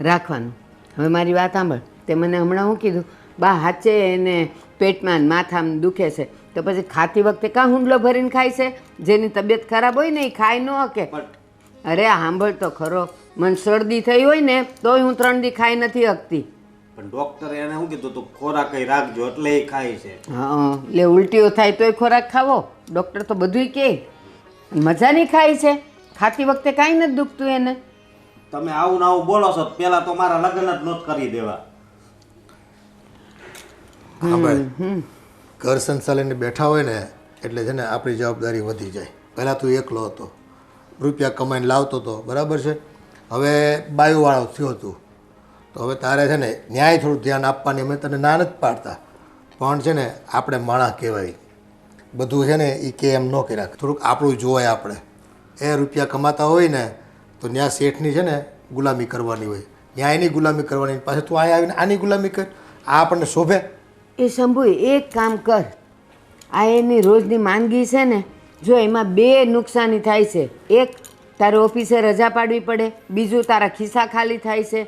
Speaker 3: રાખવાનું. હવે મારી વાત સાંભળ. તે મને હમણાં શું કીધું? બા હાચે એને પેટમાં ને માથામાં દુખે છે, તો પછી ખાતી વખતે કાં હુંડલો ભરીને ખાય છે? જેની તબિયત ખરાબ હોય ને એ ખાઈ ન શકે. અરે સાંભળ તો ખરો, મને શરદી થઈ હોય ને તોય હું 3 દી ખાઈ નથી શકતી.
Speaker 5: પણ ડૉક્ટરે એને શું કીધું તું? ખોરાક કઈ રાખજો, એટલે એ ખાય છે.
Speaker 3: હા, એટલે ઉલટીઓ થાય તોય ખોરાક ખાવો? ડૉક્ટર તો બધુંય કહે. મજાની ખાય છે, ખાતી વખતે કાંઈ નથી દુખતું એને.
Speaker 5: તમે આવું ને આવું બોલો છો, પહેલાં તો મારા લગ્ન જ નહોત કરી દેવા.
Speaker 4: હા ભાઈ, ઘર સંચાલીને બેઠા હોય ને એટલે છે ને આપણી જવાબદારી વધી જાય. પહેલાં તું એકલો હતો, રૂપિયા કમાઈને લાવતો હતો, બરાબર છે. હવે બાયુવાળો થયો તું તો હવે તારે છે ને ન્યાય થોડું ધ્યાન આપવાની અમે તને ના નથી પાડતા, પણ છે ને આપણે માણસ કહેવાય, બધું છે ને એ કે એમ ન કર્યા, થોડુંક આપણું જોવાય. આપણે એ રૂપિયા કમાતા હોય ને તો ન્યા શેઠની છે ને ગુલામી કરવાની હોય, ન્યાયની ગુલામી કરવાની, પાછું તું અહીંયા આવીને આની ગુલામી કર, આ આપણને શોભે?
Speaker 3: એ શંભુ, એક કામ કર, આ એની રોજની માંદગી છે ને, જો એમાં 2 નુકસાની થાય છે. એક, તારે ઓફિસે રજા પાડવી પડે, બીજું તારા ખિસ્સા ખાલી થાય છે.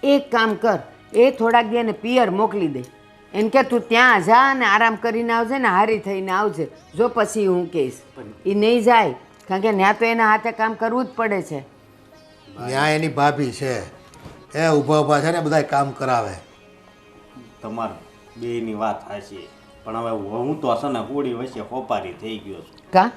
Speaker 3: એક કામ કર, એ થોડાક દી એને પિયર મોકલી દે, એમ કે તું ત્યાં જા અને આરામ કરીને આવજે ને હારી થઈને આવજે. જો પછી હું કહીશ. એ નહીં જાય, કારણ કે ત્યાં તો એના હાથે કામ કરવું જ પડે છે.
Speaker 4: ન્યાય એની ભાભી છે, એ ઊભા ઊભા છે ને બધા કામ કરાવે.
Speaker 5: તમારે બેયની વાત સાચી, પણ હવે હું તો છે ને હોળી વચ્ચે હોપારી થઈ ગયો છું.
Speaker 3: કા?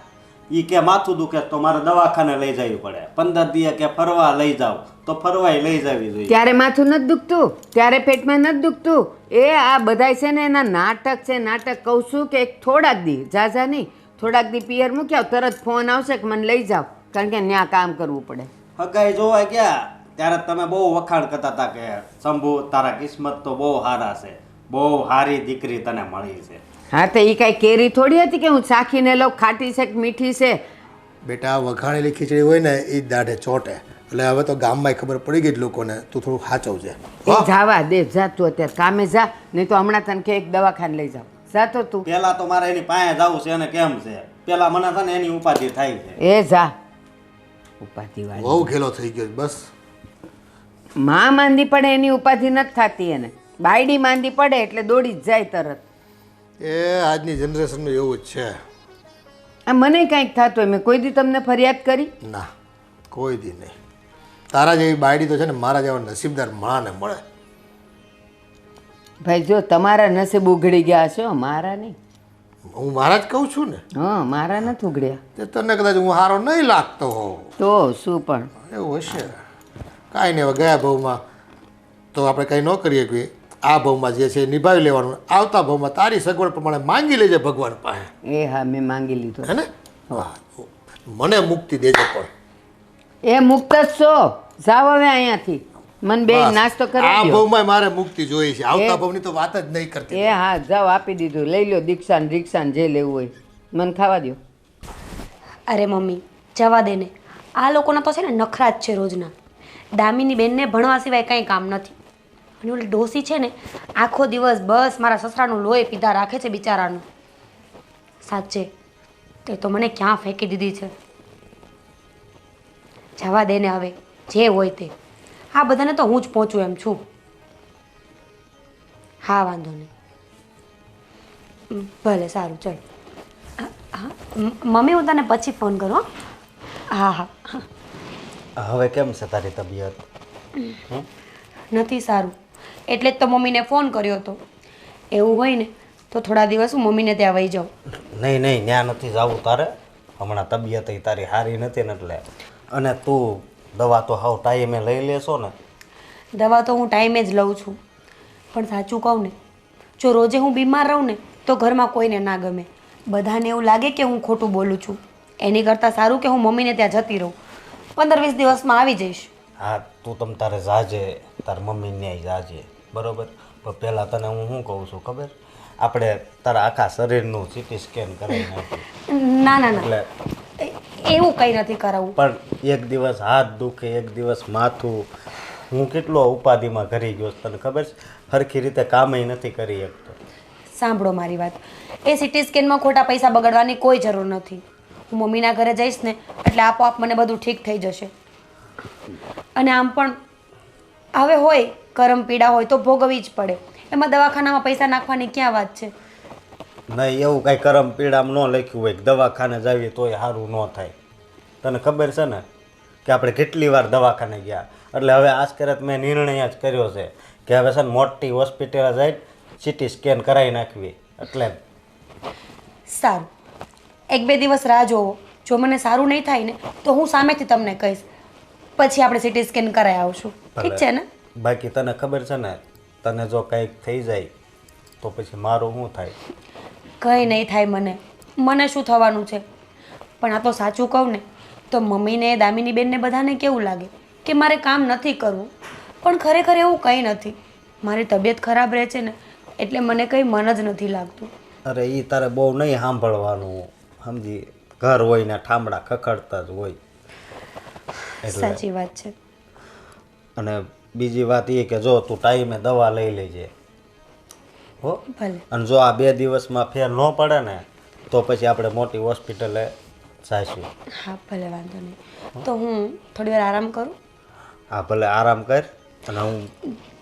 Speaker 5: એ કે માથું દુખે તો મારે દવાખાને લઈ જવી પડે, 15 દિવસ કે ફરવા લઈ જાવ તો ફરવાય લઈ જવી જોઈએ.
Speaker 3: ત્યારે માથું નથી દુખતું, ત્યારે પેટમાં નથી દુખતું. એ આ બધાય છે ને એના નાટક છે. નાટક કહું છું કે થોડાક દી, ઝાઝા નહીં, થોડાક દી પિયર મૂકી આવ, તરત ફોન આવશે કે મને લઈ જાઓ, કારણ કે ત્યાં કામ કરવું પડે.
Speaker 5: હગાઈ જોવા ગયા ત્યારે તમે બહુ વખાણ કરતા હતા કે શંભુ તારા કિસ્મત તો બહુ સારા છે, બહુ સારી દીકરી તને મળી છે.
Speaker 3: હા, તો એ કાંઈ કેરી થોડી હતી કે હું ચાખીને લઉં ખાટી છે કે મીઠી છે.
Speaker 4: બેટા, વઘાણેલી ખીચડી હોય ને એ જ દાઢે ચોટે, એટલે હવે તો ગામમાં ખબર પડી ગઈ જ લોકોને, તું થોડું સાચવજે.
Speaker 3: એ જાવા દે, જા તું અત્યારે કામે જા, નહીં તો હમણાં તને કે એક દવાખાને લઈ જાવ. જા તો તું.
Speaker 5: પેલા તો મારે એની પાસે જવું છે અને કેમ છે, પેલા મને છે ને એની ઉપાધિ થાય છે.
Speaker 3: એ જા, ઉપાધિ વાળી
Speaker 4: બહુ ખેલો થઈ ગયો છે, બસ.
Speaker 3: માં માંદી પડે એની ઉપાધિ નથી થતી એને, બાયડી માંદી પડે એટલે દોડી જ જાય તરત.
Speaker 4: એ આજની જનરેશનનું એવું જ છે.
Speaker 3: આ મને કાંઈક થતું હોય, મેં કોઈ દી તમને ફરિયાદ કરી?
Speaker 4: ના, કોઈ દી નહીં. તારા જેવી બાયડી તો છે ને મારા જેવા નસીબદાર માણસને મળે.
Speaker 3: ભાઈ જો તમારા નસીબ ઉઘડી ગયા છો, મારા નહીં.
Speaker 4: હું મારા જ કહું છું ને.
Speaker 3: હા, મારા નથી ઉઘડ્યા.
Speaker 4: તે તને કદાચ હું સારો નહીં લાગતો હોઉં
Speaker 3: તો શું, પણ
Speaker 4: એવું હશે. કાંઈ નહીં, હવે ગયા ભાવમાં તો આપણે કંઈ ન કરીએ કે આ ભાવમાં જે છે એ નિભાવી લેવાનું, આવતા ભાવમાં તારી સગવડ પ્રમાણે માંગી લેજે ભગવાન પાસે.
Speaker 3: એ હા, મેં માંગી લીધું.
Speaker 4: હે ને? મને મુક્તિ દેજો. પણ
Speaker 3: એ મુક્ત જ છો, જાવ હવે અહીંયાથી. મને બે નાસ્તો કરી
Speaker 4: આ
Speaker 3: દો.
Speaker 4: ભાવમાં મારે મુક્તિ જોઈએ છે, આવતા ભાવની તો વાત જ નહીં કરતી.
Speaker 3: એ હા, જાઓ, આપી દીધું, લઈ લો દીક્ષા ને રીક્ષા ને જે લેવું હોય, મને ખાવા દો.
Speaker 1: અરે મમ્મી, જવા દે ને. આ લોકોના તો છે ને નખરા જ છે રોજના. દામિની બેનને ભણવા સિવાય કંઈ કામ નથી. અને ઓલી ડોસી છે ને આખો દિવસ બસ મારા સસરાનું લોહી પીધા રાખે છે બિચારાનું. સાચે તે તો મને ક્યાં ફેંકી દીધી છે. જવા દે ને હવે, જે હોય તે. આ બધાને તો હું જ પહોંચું એમ છું. હા, વાંધો નહીં. ભલે, સારું, ચાલ. હા મમ્મી, હું તને પછી ફોન કરું. હા હા.
Speaker 5: હવે કેમ છે તારી તબિયત?
Speaker 1: નથી સારું, એટલે જ તો મમ્મીને ફોન કર્યો હતો. એવું હોય ને તો થોડા દિવસ હું મમ્મીને ત્યાં વહી જાઉં.
Speaker 5: નહીં નહીં, ત્યાં નથી જવું તારે. હમણાં તબિયત તારી સારી નથી ને એટલે. અને તું દવા તો હાવ ટાઈમે લઈ લેશો ને?
Speaker 1: દવા તો હું ટાઈમે જ લઉં છું, પણ સાચું કહું ને, જો રોજે હું બીમાર રહું ને તો ઘરમાં કોઈને ના ગમે. બધાને એવું લાગે કે હું ખોટું બોલું છું. એની કરતાં સારું કે હું મમ્મીને ત્યાં જતી રહું. 15-20 દિવસમાં આવી જઈશ.
Speaker 5: હા, તું તમ તારે જાજે, તાર મમ્મી ન્યાય જાજે, બરોબર? પણ પહેલાં તને હું શું કહું છું ખબર? આપણે તારા આખા શરીરનું સીટી સ્કેન કરાવી નાખીએ.
Speaker 1: ના ના ના,
Speaker 5: એટલે
Speaker 1: એવું કંઈ નથી કરાવવું.
Speaker 5: પણ એક દિવસ હાથ દુખે, એક દિવસ માથું, હું કેટલો ઉપાધિમાં ઘરી ગયો તને ખબર છે? સરખી રીતે કામય નથી કરી શકતો.
Speaker 1: સાંભળો મારી વાત, એ સિટી સ્કેનમાં ખોટા પૈસા બગાડવાની કોઈ જરૂર નથી. હું મમ્મીના ઘરે જઈશ ને એટલે આપોઆપ મને બધું ઠીક થઈ જશે. અને આમ પણ હવે હોય કરમ પીડા હોય તો ભોગવવી જ પડે. એમાં દવાખાનામાં પૈસા નાખવાની ક્યાં વાત છે?
Speaker 5: નહીં, એવું કાંઈ કરમ પીડામાં ન લખ્યું હોય કે દવાખાને જાવીએ તોય સારું ન થાય. તને ખબર છે ને કે આપણે કેટલી વાર દવાખાને ગયા. એટલે હવે આજ મેં નિર્ણય જ કર્યો છે કે હવે છે ને મોટી હોસ્પિટલ જઈ સિટી સ્કેન કરાવી નાખવી. એટલે
Speaker 1: સારું, 1-2 દિવસ રાહ જોવો. જો મને સારું નહીં થાય ને તો હું સામેથી તમને કહીશ, પછી આપણે સિટી સ્કેન કરાવી આવશું. ઠીક છે ને?
Speaker 5: બાકી તને ખબર છે ને, તને જો કંઈક થઈ જાય તો પછી મારું શું થાય?
Speaker 1: કંઈ નહીં થાય મને શું થવાનું છે? પણ આ તો સાચું કહું ને તો મમ્મીને, દામિની બેનને બધાને કેવું લાગે કે મારે કામ નથી કરવું. પણ ખરેખર એવું કંઈ નથી. મારી તબિયત ખરાબ રહે છે ને એટલે મને કંઈ મન જ નથી લાગતું.
Speaker 5: અરે એ તારે બહુ નહીં સાંભળવાનું, સમજી? ઘર હોય ને ઠામડા ખખડતા જ હોય.
Speaker 1: સાચી વાત છે.
Speaker 5: અને બીજી વાત એ કે જો તું ટાઈમે દવા લઈ લેજે, હો?
Speaker 1: ભલે.
Speaker 5: અને જો આ 2 દિવસમાં ફેર ન પડે ને તો પછી આપણે મોટી હોસ્પિટલે જઈશું.
Speaker 1: હા ભલે, વાંધો નહીં. તો હું થોડી વાર આરામ કરું?
Speaker 5: હા ભલે, આરામ કર. અને હું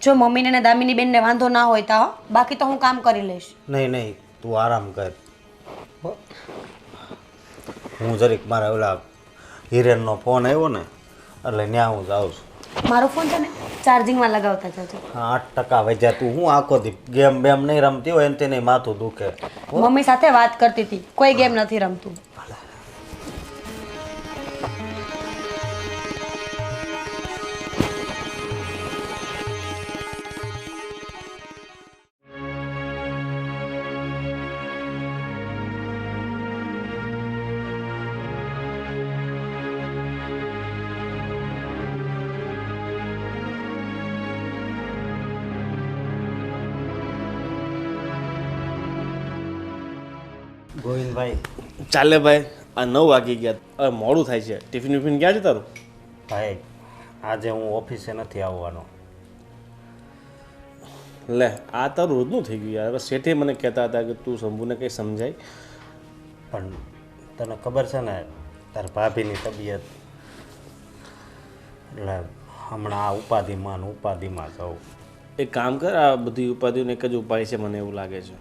Speaker 1: જો મમ્મીને ને દામિની બેનને વાંધો ના હોય તો બાકી તો હું કામ કરી લઈશ.
Speaker 5: નહીં, તું આરામ કર, હો? હું જરીક મારા ઓલા હિરેનનો ફોન આવ્યો ને એટલે ત્યાં હું જાઉં છું.
Speaker 1: મારો ફોન છે ને ચાર્જિંગમાં લગાવતા જજો.
Speaker 5: હા, 8% વધ્યા. તું હું આખો દી ગેમ બેમ નહીં રમતી હોય એમ તેને માથું દુખે.
Speaker 1: મમ્મી સાથે વાત કરતી હતી, કોઈ ગેમ નથી રમતું.
Speaker 5: ગોવિંદભાઈ,
Speaker 7: ચાલે ભાઈ, આ 9 વાગી ગયા, હવે મોડું થાય છે. ટિફિન વિફિન ક્યાં છે તારું?
Speaker 5: ભાઈ આજે હું ઓફિસે નથી આવવાનો.
Speaker 7: લે, આ તારું રોજનું થઈ ગયું યાર. હવે શેઠે મને કહેતા હતા કે તું શંભુને કંઈ સમજાય.
Speaker 5: પણ તને ખબર છે ને તાર ભાભીની તબિયત, એટલે હમણાં આ ઉપાધિમાં જાઉં.
Speaker 7: એક કામ કર, આ બધી ઉપાધિઓનો એક જ ઉપાય છે મને એવું લાગે છે.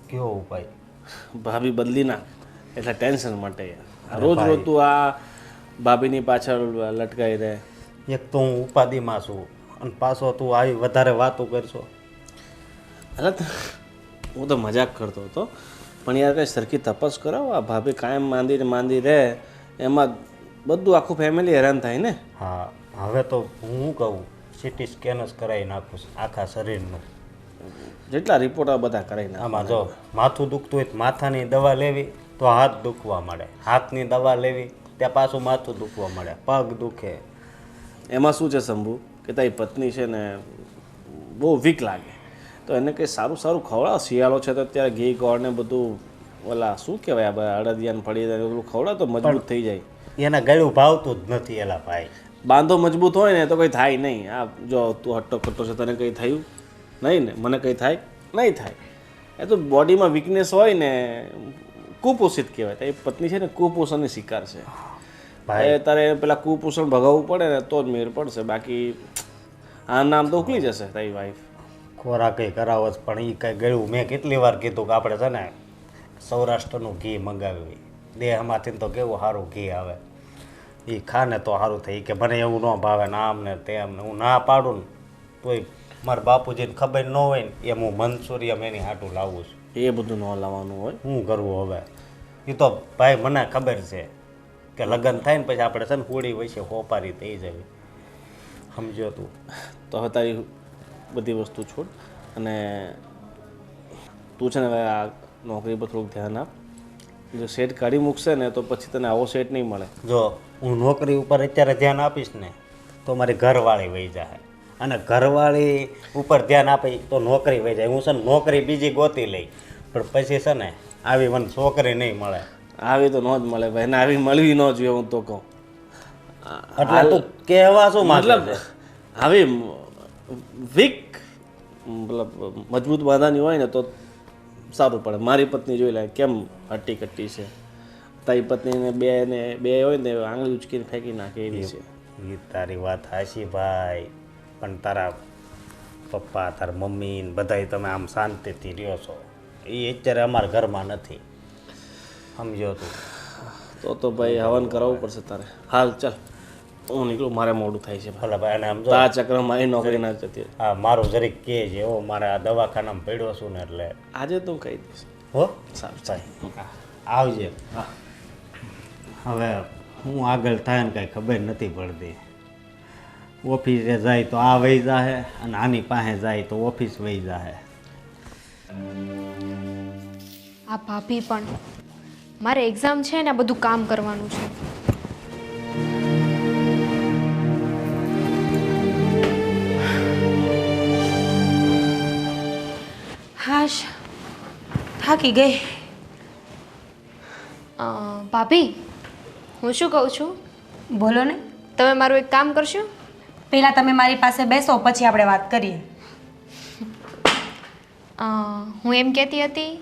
Speaker 5: કેવો ઉપાય?
Speaker 7: ભાભી બદલી નાખ, એટલે ટેન્શન માટે યાર. રોજ તું આ ભાભીની પાછળ લટકાઈ રહે.
Speaker 5: એક તો હું ઉપાધિમાં છું અને પાછો તું આવી વધારે વાતો કરશો.
Speaker 7: અરે હું તો મજાક કરતો હતો, પણ યાર કંઈ સરખી તપાસ કરાવો. આ ભાભી કાયમ માંદી રહે એમાં બધું આખું ફેમિલી હેરાન થાય ને.
Speaker 5: હા, હવે તો હું કહું સિટી સ્કેન જ કરાવી નાખું છું આખા શરીરનું.
Speaker 7: જેટલા રિપોર્ટ આ બધા કરાવી નાખ.
Speaker 5: આમાં જો માથું દુખતું હોય તો માથાની દવા લેવી તો હાથ દુખવા મળે, હાથની દવા લેવી ત્યાં પાછું માથું દુખવા મળે, પગ દુખે.
Speaker 7: એમાં શું છે શંભુ કે તારી પત્ની છે ને બહુ વીક લાગે, તો એને કંઈ સારું ખવડાવ. શિયાળો છે તો અત્યારે ઘી ગોળ ને બધું ઓલા શું કહેવાય આ અડદિયાને ફળી બધું ખવડાવ તો મજબૂત થઈ જાય.
Speaker 5: એના ગળું ભાવતું જ નથી એલા ભાઈ.
Speaker 7: બાંધો મજબૂત હોય ને તો કંઈ થાય નહીં. આ જો તું હટ્ટો કટ્ટો છે, તને કંઈ થયું નહીં ને, મને કંઈ થાય નહીં થાય. એ તો બોડીમાં વીકનેસ હોય ને, કુપોષિત કહેવાય. એ પત્ની છે ને કુપોષણની શિકાર છે ભાઈ. તારે પેલા કુપોષણ ભગાવવું પડે ને તો જ મેળ પડશે, બાકી આ નામ તો ઉકલી જશે તારી વાઈફ.
Speaker 5: ખોરાક કરાવો જ, પણ એ કાંઈ ગળ્યું. મેં કેટલી વાર કીધું કે આપણે છે ને સૌરાષ્ટ્રનું ઘી મંગાવી, દેહમાંથી તો કેવું સારું ઘી આવે, એ ખાને તો સારું થાય. કે મને એવું ન ભાવે ને આમ ને તેમ ને. હું ના પાડું ને તોય મારા બાપુજીને ખબર ન હોય ને એમ હું મંચુરિયમ એની હાટું લાવું છું.
Speaker 7: એ બધું ન લાવવાનું હોય.
Speaker 5: શું કરવું હવે? એ તો ભાઈ મને ખબર છે કે લગ્ન થાય ને પછી આપણે છે ને હોળી વચ્ચે હોપારી થઈ જવી, સમજો તું.
Speaker 7: તો હવે તારી બધી વસ્તુ છોડ અને તું છે ને હવે આ નોકરી પર થોડુંક ધ્યાન આપ. જો સેટ કાઢી મૂકશે ને તો પછી તને આવો સેટ નહીં મળે.
Speaker 5: જો હું નોકરી ઉપર અત્યારે ધ્યાન આપીશ ને તો મારી ઘરવાળી વહી જાય, અને ઘરવાળી ઉપર ધ્યાન આપી તો નોકરી વહી જાય. હું છે ને નોકરી બીજી ગોતી લઈ, પણ પછી છે ને આવી મને છોકરી નહીં મળે.
Speaker 7: આવી તો ન જ મળે ભાઈ, ને આવી મળવી ન જોઈએ હું તો કહું.
Speaker 5: એટલે તું કહેવા શું
Speaker 7: મતલબ
Speaker 5: મતલબ?
Speaker 7: આવી વીક મતલબ મજબૂત બાંધાની હોય ને તો સારું પડે. મારી પત્ની જોઈ લે કેમ હટ્ટી કટ્ટી છે, તારી પત્નીને બે હોય ને આંગળી ઉચકીને ફેંકી નાખે એવી છે.
Speaker 5: એ તારી વાત હાશી ભાઈ, પણ તારા પપ્પા તારા મમ્મી ને બધાય તમે આમ શાંતિથી રહ્યો છો, એ અત્યારે અમારા ઘરમાં નથી, સમજો તું.
Speaker 7: તો ભાઈ હવન કરાવવું પડશે તારે. હાલ ચાલ હું નીકળું, મારે મોડું થાય છે.
Speaker 5: ભલે ભાઈ, અને સમજો
Speaker 7: આ ચક્ર મારી નોકરી ના જતી રહે.
Speaker 5: હા મારું જરીક કે છે એવો, મારે આ દવાખાનામાં પડ્યો છું ને એટલે.
Speaker 7: આજે તો હું કહી દઈશ.
Speaker 5: હો
Speaker 7: સારું
Speaker 5: સાહેબ આવજે. હવે હું આગળ થાય ને કાંઈ ખબર નથી પડતી. ઓફિસે જાય તો આ વહી જાહે, અને આની પાસે જાય તો ઓફિસ વહી જાહે.
Speaker 2: આ ભાભી પણ, મારે એક્ઝામ છે ને આ બધું કામ કરવાનું છે.
Speaker 1: હાશ, થાકી ગઈ.
Speaker 2: ભાભી હું શું કહું છું,
Speaker 1: બોલો ને.
Speaker 2: તમે મારું એક કામ કરશો?
Speaker 1: પહેલાં તમે મારી પાસે બેસો, પછી આપણે વાત કરીએ.
Speaker 2: હું એમ કહેતી હતી,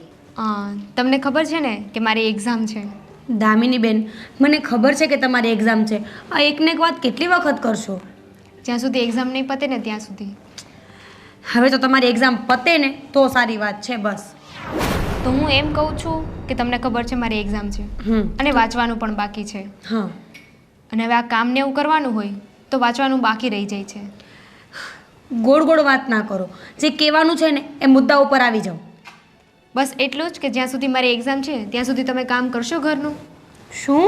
Speaker 2: તમને ખબર છે ને કે મારી એક્ઝામ છે.
Speaker 1: દામિની બેન, મને ખબર છે કે તમારી એક્ઝામ છે. આ એકને એક વાત કેટલી વખત કરશો?
Speaker 2: જ્યાં સુધી એક્ઝામ નહીં પતે ને ત્યાં સુધી.
Speaker 1: હવે તો તમારી એક્ઝામ પતે ને તો સારી વાત છે. બસ
Speaker 2: તો હું એમ કહું છું કે તમને ખબર છે મારી એક્ઝામ છે, અને વાંચવાનું પણ બાકી છે.
Speaker 1: હા,
Speaker 2: અને હવે આ કામને એવું કરવાનું હોય તો વાંચવાનું બાકી રહી જાય છે.
Speaker 1: ગોળ ગોળ વાત ના કરો. જે કહેવાનું છે ને એ મુદ્દા ઉપર આવી જાઓ.
Speaker 2: બસ એટલું જ કે જ્યાં સુધી મારી એક્ઝામ છે ત્યાં સુધી તમે કામ કરશો ઘરનું.
Speaker 1: શું?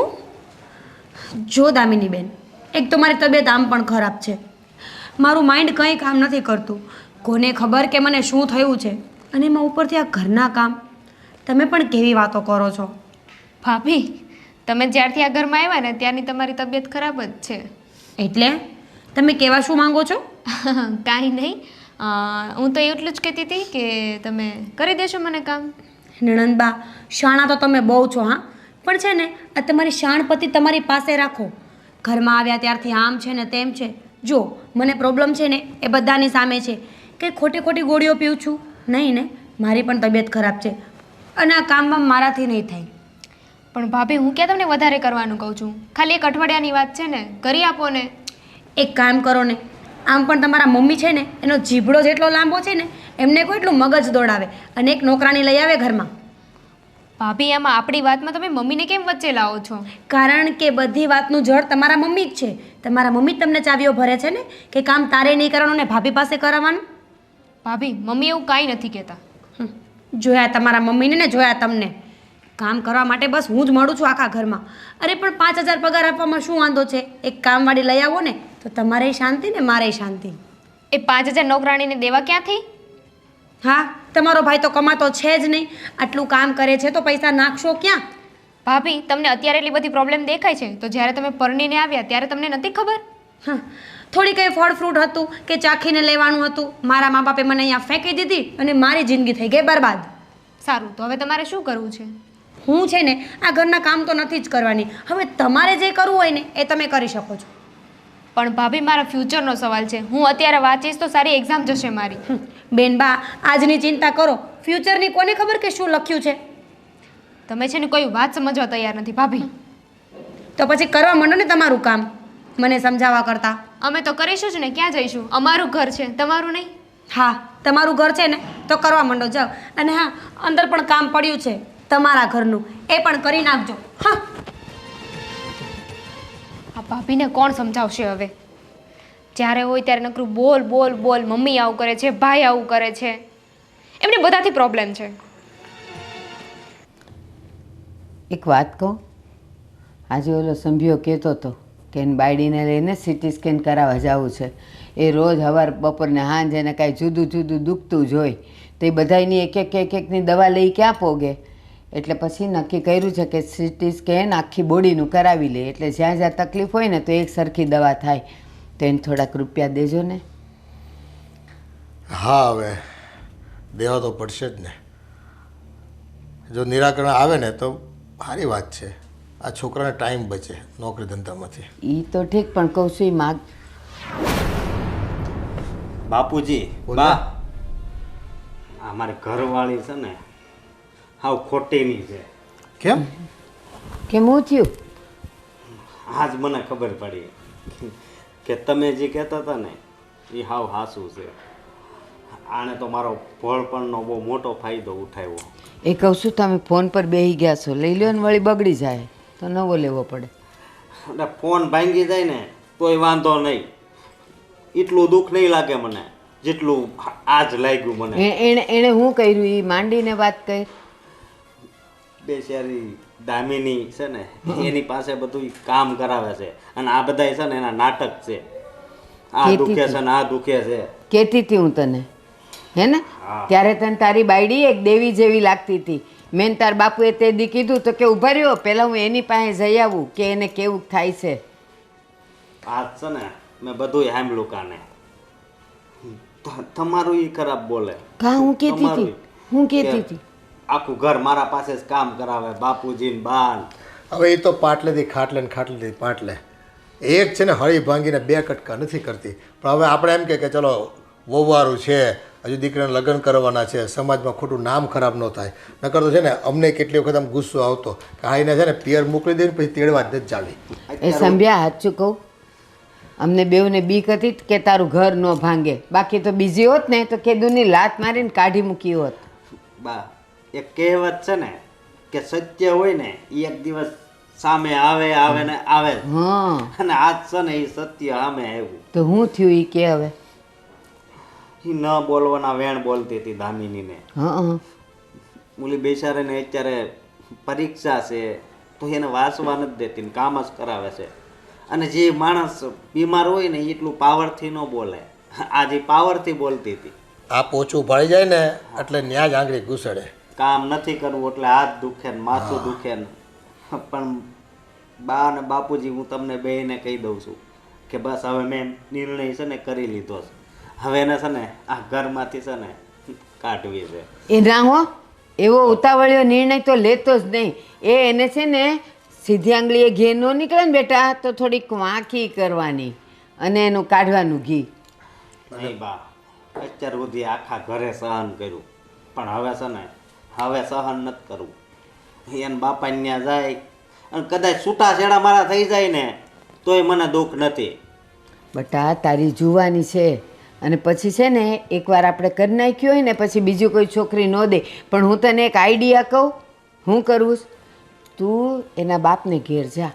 Speaker 1: જો દામિની બેન, એક તો મારી તબિયત આમ પણ ખરાબ છે, મારું માઇન્ડ કંઈ કામ નથી કરતું. કોને ખબર કે મને શું થયું છે, અને એમાં ઉપરથી આ ઘરના કામ. તમે પણ કેવી વાતો કરો છો
Speaker 2: ભાભી. તમે જ્યારથી આ ઘરમાં આવ્યા ને ત્યારની તમારી તબિયત ખરાબ જ છે.
Speaker 1: એટલે તમે કહેવા શું માંગો છો?
Speaker 2: કાંઈ નહીં, હું તો એટલું જ કહેતી હતી કે તમે કરી દેશો મને કામ.
Speaker 1: નણંદબા, શાણા તો તમે બહુ છો. હા, પણ છે ને આ તમારી શાણપતિ તમારી પાસે રાખો. ઘરમાં આવ્યા ત્યારથી આમ છે ને તેમ છે. જો મને પ્રોબ્લેમ છે ને એ બધાની સામે છે. કે ખોટી ખોટી ગોળીઓ પીઉં છું નહીં ને, મારી પણ તબિયત ખરાબ છે, અને આ કામમાં મારાથી નહીં થાય.
Speaker 2: પણ ભાભી હું ક્યાં તમને વધારે કરવાનું કહું છું, ખાલી એક અઠવાડિયાની વાત છે ને, કરી આપો ને.
Speaker 1: એક કામ કરો ને, આમ પણ તમારા મમ્મી છે ને એનો જીભડો જેટલો લાંબો છે ને, એમને કોઈ એટલું મગજ દોડાવે અને એક નોકરાણી લઈ આવે ઘરમાં.
Speaker 2: ભાભી એમાં આપણી વાતમાં તમે મમ્મીને કેમ વચ્ચે લાવો છો?
Speaker 1: કારણ કે બધી વાતનું જળ તમારા મમ્મી જ છે. તમારા મમ્મી જ તમને ચાવીઓ ભરે છે ને કે કામ તારે નહીં કરવાનું ને ભાભી પાસે કરાવવાનું.
Speaker 2: ભાભી મમ્મી એવું કાંઈ નથી કહેતા.
Speaker 1: જોયા તમારા મમ્મીને ને જોયા તમને. કામ કરવા માટે બસ હું જ મળું છું આખા ઘરમાં. અરે પણ 5,000 પગાર આપવામાં શું વાંધો છે? એક કામવાળી લઈ આવો ને તો તમારે શાંતિ ને મારે શાંતિ.
Speaker 2: એ 5,000 નોકરાણીને દેવા ક્યાંથી?
Speaker 1: હા, તમારો ભાઈ તો કમાતો છે જ નહીં, આટલું કામ કરે છે તો પૈસા નાખશો ક્યાં?
Speaker 2: ભાભી તમને અત્યારે એટલી બધી પ્રોબ્લેમ દેખાય છે, તો જ્યારે તમે પરણીને આવ્યા ત્યારે તમને નથી ખબર?
Speaker 1: હા, થોડી કંઈ ફળ ફ્રૂટ હતું કે ચાખીને લેવાનું હતું, મારા મા બાપે મને અહીંયા ફેંકી દીધી અને મારી જિંદગી થઈ ગઈ બરબાદ.
Speaker 2: સારું, તો હવે તમારે શું કરવું છે?
Speaker 1: હું છે ને આ ઘરના કામ તો નથી જ કરવાની. હવે તમારે જે કરવું હોય ને એ તમે કરી શકો છો.
Speaker 2: પણ ભાભી મારા ફ્યુચરનો સવાલ છે. હું અત્યારે વાંચીશ તો સારી એક્ઝામ જશે મારી.
Speaker 1: બેન બા, આજની ચિંતા કરો, ફ્યુચરની કોને ખબર કે શું લખ્યું છે?
Speaker 2: તમે છે ને કોઈ વાત સમજવા તૈયાર નથી ભાભી.
Speaker 1: તો પછી કરવા માંડો ને તમારું કામ, મને સમજાવવા કરતા.
Speaker 2: અમે તો કરીશું જ ને, ક્યાં જઈશું? અમારું ઘર છે, તમારું નહીં.
Speaker 1: હા, તમારું ઘર છે ને તો કરવા માંડો, જાઓ. અને હા, અંદર પણ કામ પડ્યું છે તમારા ઘરનું, એ પણ કરી નાખજો. હા,
Speaker 2: આ ભાભીને કોણ સમજાવશે હવે? જ્યારે હોય ત્યારે નકરું બોલ બોલ બોલ, મમ્મી આવું કરે છે, ભાઈ આવું કરે છે, એમને બધાથી પ્રોબ્લેમ છે.
Speaker 3: એક વાત કહું, આજે ઓલો સંભ્યો કહેતો હતો કે એને બાયડીને લઈને સિટી સ્કેન કરાવવા જવું છે. એ રોજ સવાર બપોરને સાંજ એને કાંઈ જુદું જુદું દુખતું જ હોય તો એ બધાની એકની દવા લઈ ક્યાં પોગે. એટલે પછી નક્કી કર્યું છે કે સિટી સ્કેન આખી બોડીનું કરાવી લે, એટલે જ્યાં જ્યાં તકલીફ હોય ને તો એક સરખી દવા થાય. તો એને થોડાક રૂપિયા દેજો ને.
Speaker 4: હા, હવે દેવા તો પડશે જ ને. જો નિરાકરણ આવે ને તો સારી વાત છે. આ છોકરાને ટાઈમ બચે નોકરી ધંધામાંથી.
Speaker 3: એ તો ઠીક, પણ કહું છું એ માગ.
Speaker 5: બાપુજી, બા આ મારી ઘરવાળી છે ને હાવ ખોટીની છે.
Speaker 4: કેમ?
Speaker 3: કેમ હું થયું?
Speaker 5: આજ મને ખબર પડી કે તમે જે કહેતા હતા ને એ હાવ હાસું છે. આણે તો મારો ભોળપણનો બહુ મોટો ફાયદો ઉઠાવ્યો.
Speaker 3: એ કહું છું તમે ફોન પર બેસી ગયા છો, લઈ લ્યો ને વળી બગડી જાય તો નવો લેવો પડે.
Speaker 5: એટલે ફોન ભાંગી જાય ને તોય વાંધો નહીં, એટલું દુઃખ નહીં લાગે મને જેટલું આજ લાગ્યું મને.
Speaker 3: એણે શું કર્યું એ માંડીને વાત કરી.
Speaker 5: બેચારી દામિની છે ને એની પાસે બધું કામ કરાવે છે અને આ બધા છે ને એના નાટક છે. આ દુખે છે ને આ દુખે છે.
Speaker 3: કહેતી હતી હું તને, હે ને? ત્યારે તને તારી બાયડી એક દેવી જેવી લાગતી હતી. મેં તાર બાપુએ તે દી કીધું તો કે ઉભા રહ્યો, પહેલાં હું એની પાસે જઈ આવું કે એને કેવું થાય છે.
Speaker 5: આજ છે ને મેં બધું સાંભળ્યું કાને. તમારું ઈ ખરાબ બોલે.
Speaker 3: કા હું કહેતી હતી? હું કહેતી હતી?
Speaker 5: આખું ઘર મારા પાસે જ કામ કરાવે, બાપુજી ને બાન.
Speaker 4: હવે એ તો પાટલેથી ખાટલે ને ખાટલેથી પાટલે. એક છે ને હળી ભાંગીને બે કટકા નથી કરતી. પણ હવે આપણે એમ કે ચલો વહુવારું છે, હજુ દીકરાને લગ્ન કરવાના છે, સમાજમાં ખોટું નામ ખરાબ ન થાય. નકર તો છે ને અમને કેટલી વખત આમ ગુસ્સો આવતો કે આ એને છે ને પિયર મોકલી દઈને પછી તેડવા જ નથી જાવી.
Speaker 3: એ સંભ્યા સાચું કહું, અમને બેઉને બીક હતી કે તારું ઘર ન ભાંગે, બાકી તો બીજી હોત ને તો કેદુની લાત મારીને કાઢી મૂકી હોત.
Speaker 5: બા એક કહેવત છે ને કે સત્ય હોય ને એ એક દિવસ સામે આવે ને આવે જ.
Speaker 3: હા,
Speaker 5: અને આજ છે ને એ સત્ય સામે આવ્યું.
Speaker 3: તો હું થયું એ કે હવે?
Speaker 5: એ ન બોલવાના વેણ બોલતી હતી દામિનીને.
Speaker 3: હા,
Speaker 5: મૂલી બેચારાને અત્યારે પરીક્ષા છે તો એને વાંચવા નથી દેતી ને કામ જ કરાવે છે. અને જે માણસ બીમાર હોય ને એટલું પાવરથી ન બોલે, આ જે પાવરથી બોલતી હતી.
Speaker 4: આ પોચું ભાળી જાય ને એટલે ન્યા જ આંગળી ઘૂસડે.
Speaker 5: કામ નથી કરવું એટલે હાથ દુખે ને માથું દુખે ને. પણ બા અને બાપુજી હું તમને બેયને કહી દઉં છું કે બસ હવે મેં નિર્ણય છે ને કરી લીધો છે. હવે એને છે ને આ ઘરમાંથી છે ને કાઢવી છે.
Speaker 3: એ ના હો, એવો ઉતાવળિયો નિર્ણય તો લેતો જ નહીં. એને છે ને સીધી આંગળીએ ઘી ન નીકળે ને બેટા તો થોડીક વાંકી કરવાની અને એનું કાઢવાનું ઘી.
Speaker 5: નહીં બા, અત્યાર સુધી આખા ઘરે સહન કર્યું પણ હવે છે ને હવે સહન નથી કરવું. એને બાપા ત્યાં જાય અને કદાચ છૂટાછેડા મારા થઈ જાય ને તોય મને દુઃખ નથી.
Speaker 3: બટા તારી જુવાની છે અને પછી છે ને એકવાર આપણે કરી નાખ્યું હોય ને પછી બીજું કોઈ છોકરી ન દે. પણ હું તને એક આઈડિયા કહું, હું કરવું? તું એના બાપને ઘેર જા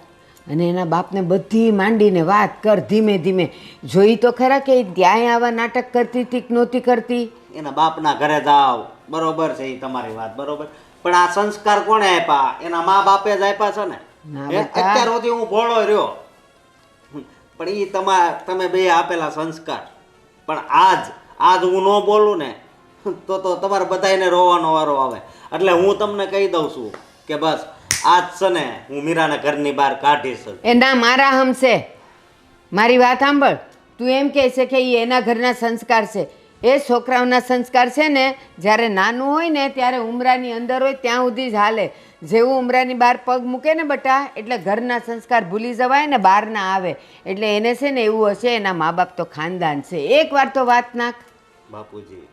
Speaker 3: અને એના બાપને બધી માંડીને વાત કર ધીમે ધીમે. જોઈ તો ખરા કે ત્યાંય આવા નાટક કરતી હતી કે નહોતી કરતી?
Speaker 5: એના બાપના ઘરે જાઓ બરોબર છે એ તમારી વાત બરોબર, પણ આ સંસ્કાર કોણે આપ્યા? એના મા બાપે જ આપ્યા છે ને.
Speaker 3: ના
Speaker 5: હે?
Speaker 3: બેટા.
Speaker 5: અત્યાર સુધી હું ભોળો રહ્યો પણ એ તમે બે આપેલા સંસ્કાર. પણ આજ હું ન બોલું ને તો તમારે બધાને રોવાનો વારો આવે. એટલે હું તમને કહી દઉં છું કે બસ આજ છે ને હું મીરાને ઘરની બહાર કાઢીશ.
Speaker 3: એ ના મારા હમશે. મારી વાત સાંભળ, તું એમ કહે છે કે એ એના ઘરના સંસ્કાર છે. એ છોકરાઓના સંસ્કાર છે ને જ્યારે નાનું હોય ને ત્યારે ઉમરાની અંદર હોય ત્યાં સુધી જ હાલે. જેવું ઉમરાની બહાર પગ મૂકે ને બટા એટલે ઘરના સંસ્કાર ભૂલી જવાય ને બહાર ના આવે. એટલે એને છે ને એવું હશે એના મા બાપ તો ખાનદાન છે. એકવાર તો વાત નાખ.
Speaker 5: બાપુજી